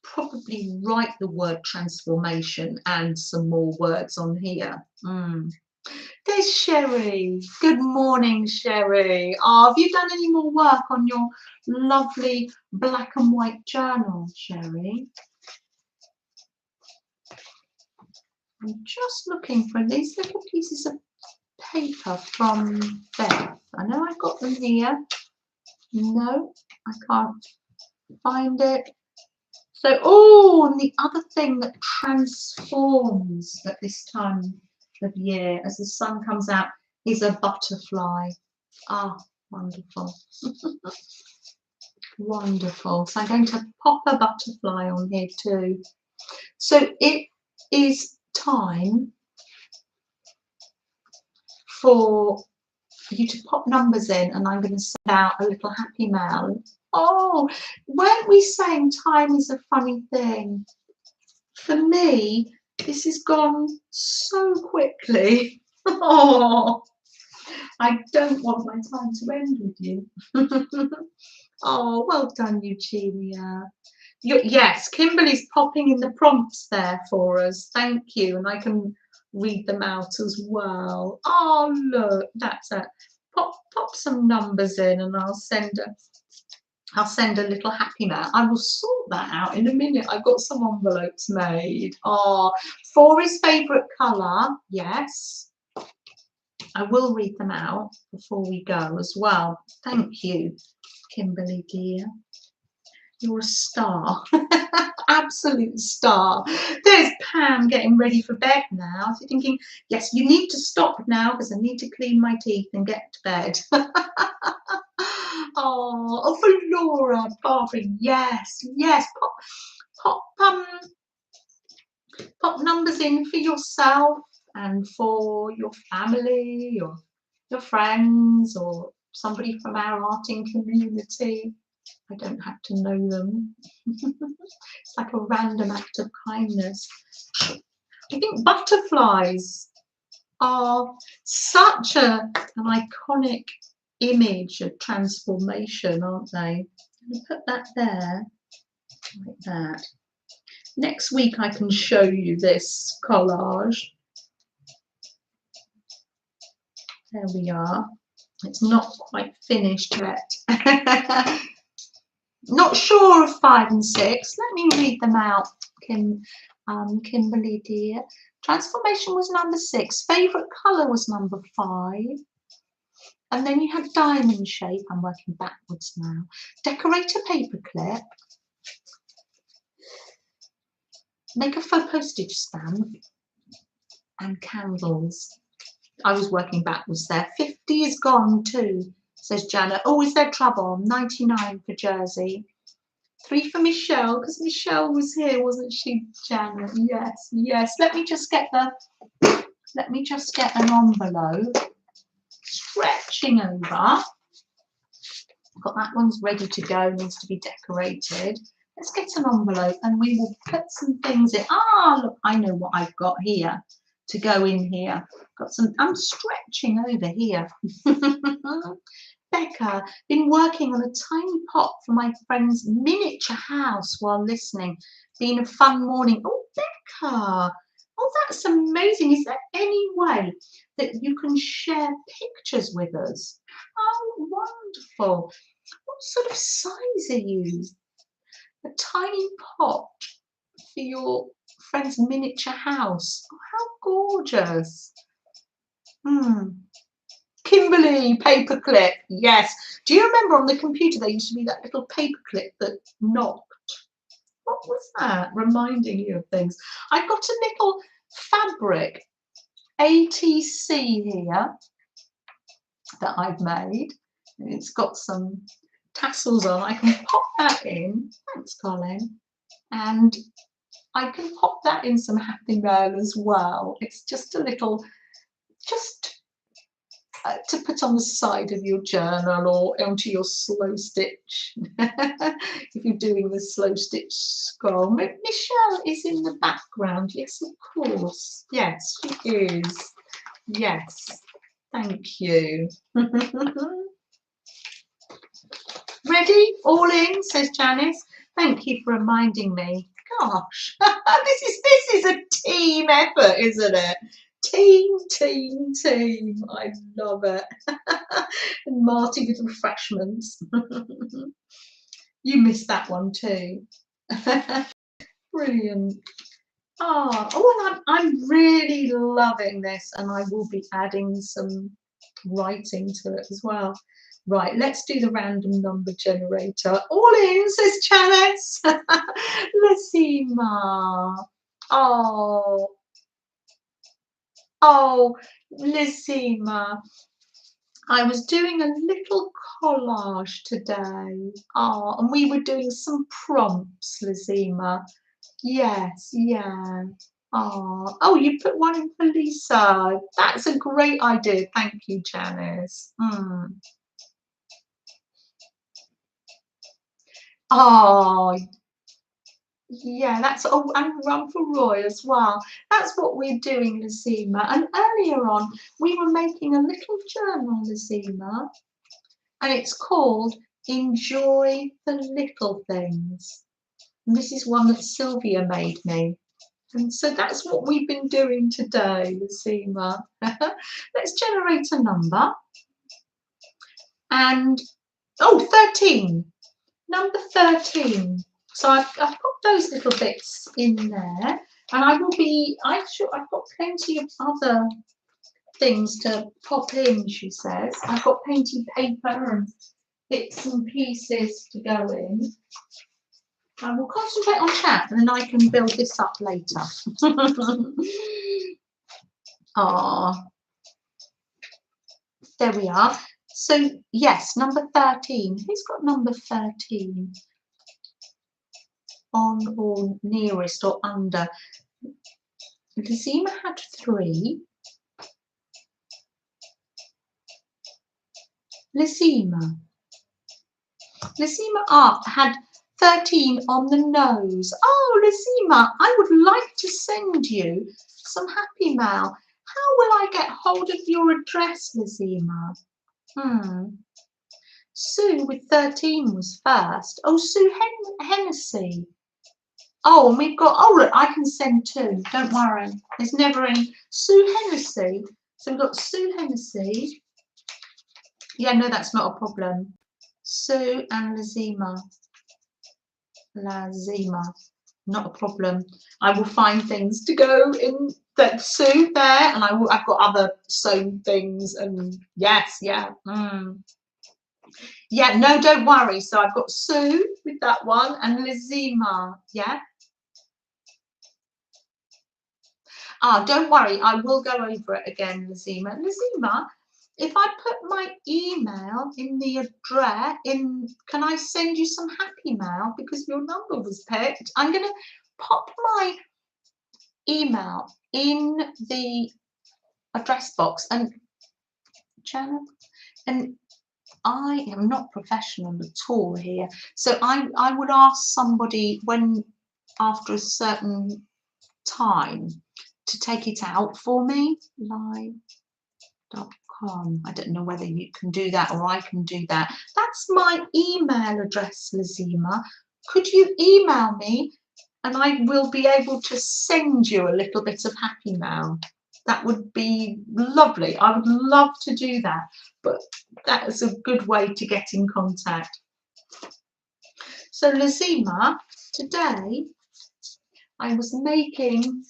probably write the word transformation and some more words on here. There's Sherry. Good morning, Sherry. Oh, have you done any more work on your lovely black and white journal, Sherry? I'm just looking for these little pieces of paper from Beth. I know I've got them here. No, I can't find it. So, oh, and the other thing that transforms at this time of year as the sun comes out is a butterfly. Ah, wonderful. Wonderful. So I'm going to pop a butterfly on here too. So it is time for you to pop numbers in, and I'm going to send out a little happy mail. Oh, weren't we saying time is a funny thing? For me, this has gone so quickly. Oh, I don't want my time to end with you. Oh, well done, Eugenia. Yes, Kimberly's popping in the prompts there for us. Thank you. And I can read them out as well. Oh, look, that's it. Pop some numbers in, and I'll send a little happy mail. I will sort that out in a minute. I've got some envelopes made. Oh, 4 is favourite colour. Yes. I will read them out before we go as well. Thank you, Kimberly dear. You're a star. Absolute star. There's Pam getting ready for bed now. So you're thinking, yes, you need to stop now because I need to clean my teeth and get to bed. Oh, for Laura, Barbara, yes, yes. Pop numbers in for yourself and for your family or your friends or somebody from our arting community. I don't have to know them. It's like a random act of kindness. I think butterflies are such an iconic image of transformation, aren't they? Let me put that there, like that. Next week I can show you this collage. There we are. It's not quite finished yet. Not sure of 5 and 6. Let me read them out, Kimberly dear. Transformation was number 6. Favourite colour was number 5. And then you had diamond shape. I'm working backwards now. Decorate a paperclip. Make a faux postage stamp. And candles. I was working backwards there. 50 is gone too, says Janet. Oh, is there trouble? 99 for Jersey. 3 for Michelle, because Michelle was here, wasn't she, Janet? Yes, yes. Let me just get an envelope. Stretching over. Got that one's ready to go, needs to be decorated. Let's get an envelope and we will put some things in. Ah, look, I know what I've got here to go in here. Got some, I'm stretching over here. Becca, been working on a tiny pot for my friend's miniature house while listening. Been a fun morning. Oh, Becca. Oh, that's amazing. Is there any way that you can share pictures with us? Oh, wonderful. What sort of size are you? A tiny pot for your friend's miniature house. Oh, how gorgeous. Kimberly, paperclip. Yes. Do you remember on the computer there used to be that little paperclip that knocked? What was that? Reminding you of things. I've got a little fabric ATC here that I've made. It's got some tassels on. I can pop that in. Thanks, Colin. And I can pop that in some happy mail as well. It's just a little, just to put on the side of your journal or onto your slow stitch if you're doing the slow stitch scroll. Michelle is in the background. Yes, of course. Yes, she is. Yes, thank you. Ready? All in, says Janice. Thank you for reminding me. Gosh, this is a team effort, isn't it? Team. I love it. And Marty with refreshments. You missed that one too. Brilliant. Oh, and I'm really loving this, and I will be adding some writing to it as well. Right, let's do the random number generator. All in, says Chalice. Lizima. Oh, Lizima. I was doing a little collage today. And we were doing some prompts, Lizima. Yes, yeah. Oh, you put one in for Lisa. That's a great idea. Thank you, Janice. Oh, yeah, that's and run for Roy as well. That's what we're doing, Lizima. And earlier on, we were making a little journal, Lizima, and it's called Enjoy the Little Things. And this is one that Sylvia made me. And so that's what we've been doing today, Lizima. Let's generate a number. And, 13. Number 13. So I've got those little bits in there, and I've got plenty of other things to pop in, she says. I've got painted paper and bits and pieces to go in. I will concentrate on chat, and then I can build this up later. There we are. So yes, number 13. Who's got number 13? On or nearest or under. Lizima had 3. Lizima had 13 on the nose. Oh, Lizima, I would like to send you some happy mail. How will I get hold of your address, Lizima? Sue with 13 was first. Oh, Sue Hennessy. Oh, and we've got, look, I can send 2. Don't worry. There's never any. Sue Hennessy. So we've got Sue Hennessy. Yeah, no, that's not a problem. Sue and Lizima. Not a problem. I will find things to go in that Sue there, and I've got other sewn things, and yes, yeah. Yeah, no, don't worry. So I've got Sue with that one and Lizima, yeah. Don't worry, I will go over it again, Lizima. Lizima, if I put my email in the address, can I send you some happy mail because your number was picked? I'm going to pop my email in the address box, and Janet, and I am not professional at all here, so I would ask somebody when after a certain time to take it out for me, live.com. I don't know whether you can do that or I can do that. That's my email address, Lazima. Could you email me and I will be able to send you a little bit of happy mail? That would be lovely. I would love to do that, but that is a good way to get in contact. So Lazima, today I was making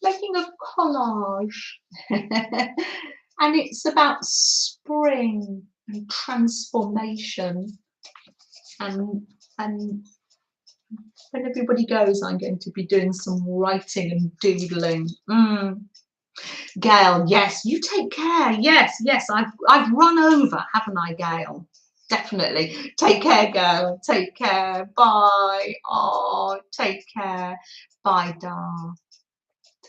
a collage and it's about spring and transformation, and when everybody goes I'm going to be doing some writing and doodling. Gail, yes, you take care. Yes, I've run over, haven't I, Gail? Definitely. Take care, Gail. Take care. Bye. Oh, take care. Bye, Dar.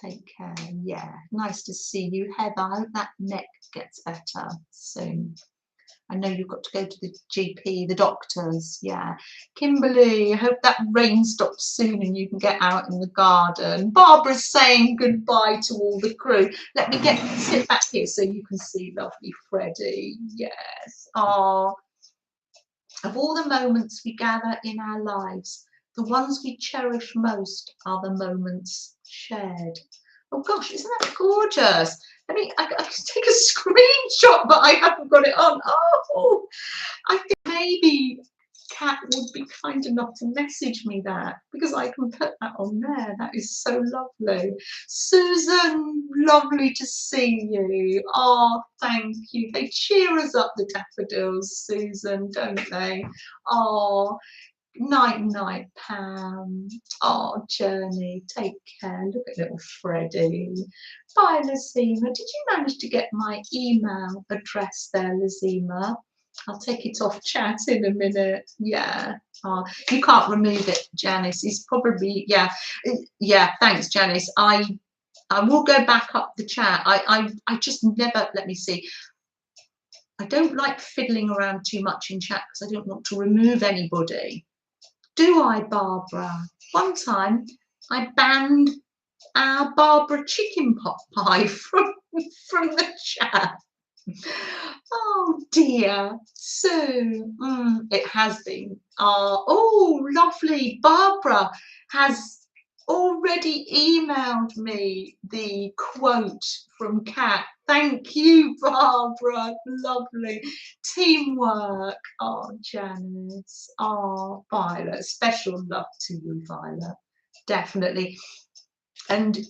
Take care. Yeah, nice to see you, Heather. I hope that neck gets better soon. I know you've got to go to the GP, the doctors. Yeah. Kimberly, I hope that rain stops soon and you can get out in the garden. Barbara's saying goodbye to all the crew. Let me sit back here so you can see lovely Freddie. Yes. Oh, of all the moments we gather in our lives, the ones we cherish most are the moments shared. Oh gosh, isn't that gorgeous? I can take a screenshot, but I haven't got it on. Oh, I think maybe Kat would be kind enough to message me that, because I can put that on there. That is so lovely. Susan, lovely to see you. Oh, thank you. They cheer us up, the daffodils, Susan, don't they? Oh, night, night, Pam. Oh, Journey, take care. Look at little Freddie. Bye, Lazima. Did you manage to get my email address there, Lazima? I'll take it off chat in a minute. Yeah. Oh, you can't remove it, Janice. It's probably, yeah. Yeah, thanks, Janice. I will go back up the chat. I just never, let me see. I don't like fiddling around too much in chat because I don't want to remove anybody. Do I, Barbara? One time I banned our Barbara chicken pot pie from the chat. Oh dear. So it has been. Oh, lovely. Barbara has already emailed me the quote from Kat. Thank you, Barbara. Lovely. Teamwork. Oh, Janice. Oh, Violet. Special love to you, Violet. Definitely. And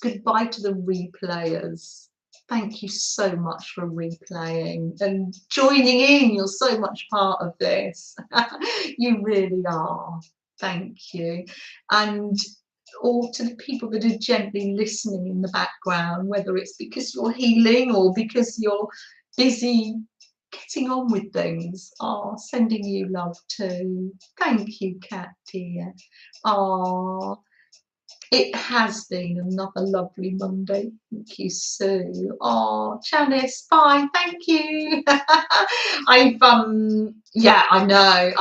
goodbye to the replayers. Thank you so much for replaying and joining in. You're so much part of this. You really are. Thank you. And all to the people that are gently listening in the background, whether it's because you're healing or because you're busy getting on with things. Oh, sending you love too. Thank you, Kat dear. Oh, it has been another lovely Monday. Thank you, Sue. Oh, Janice, bye. Thank you. I've yeah, I know.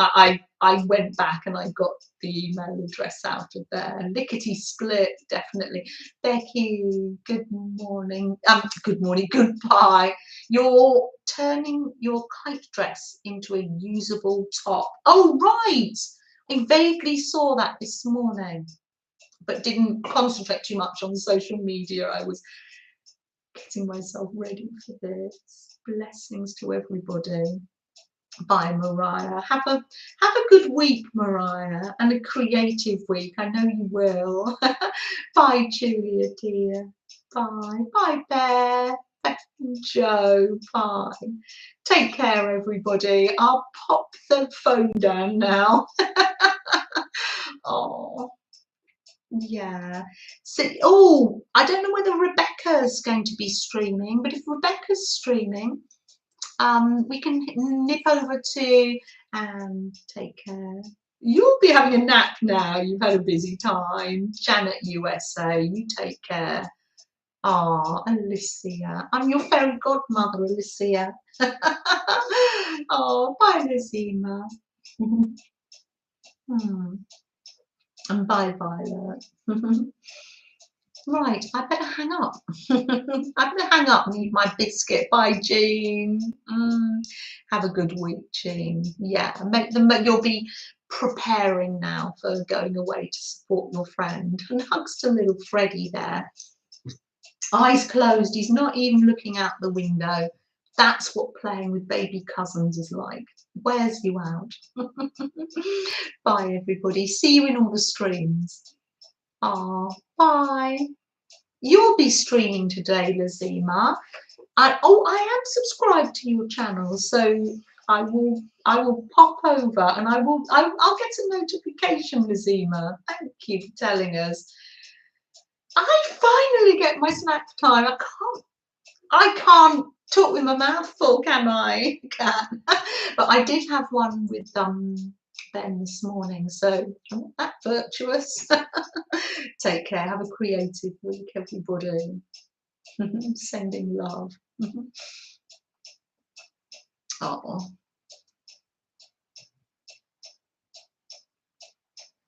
I went back and I got the email address out of there. Lickety split, definitely. Becky, good morning. Good morning, goodbye. You're turning your kite dress into a usable top. Oh, right. I vaguely saw that this morning, but didn't concentrate too much on social media. I was getting myself ready for this. Blessings to everybody. Bye, Mariah. Have a good week, Mariah, and a creative week. I know you will. Bye, Julia dear. Bye. Bye, Bear. Beth and Joe. Bye. Take care, everybody. I'll pop the phone down now. Oh. Yeah. So, oh, I don't know whether Rebecca's going to be streaming, but if Rebecca's streaming, we can nip over to take care. You'll be having a nap now. You've had a busy time. Janet USA, you take care. Ah, Alicia. I'm your fairy godmother, Alicia. Oh, bye, Lizima. And bye, Violet. Right, I better hang up. I better hang up and eat my biscuit. Bye, Jean. Have a good week, Jean. Yeah, you'll be preparing now for going away to support your friend. And hugs to little Freddie there. Eyes closed. He's not even looking out the window. That's what playing with baby cousins is like. Wears you out. Bye, everybody. See you in all the streams. Bye. You'll be streaming today, Lazima. I am subscribed to your channel, so I will pop over and I'll get a notification, Lazima. Thank you for telling us. I finally get my snack time. I can't talk with my mouth full, can I? Can. But I did have one with Ben this morning, so I'm not that virtuous. Take care. Have a creative week, everybody. Sending love. Oh.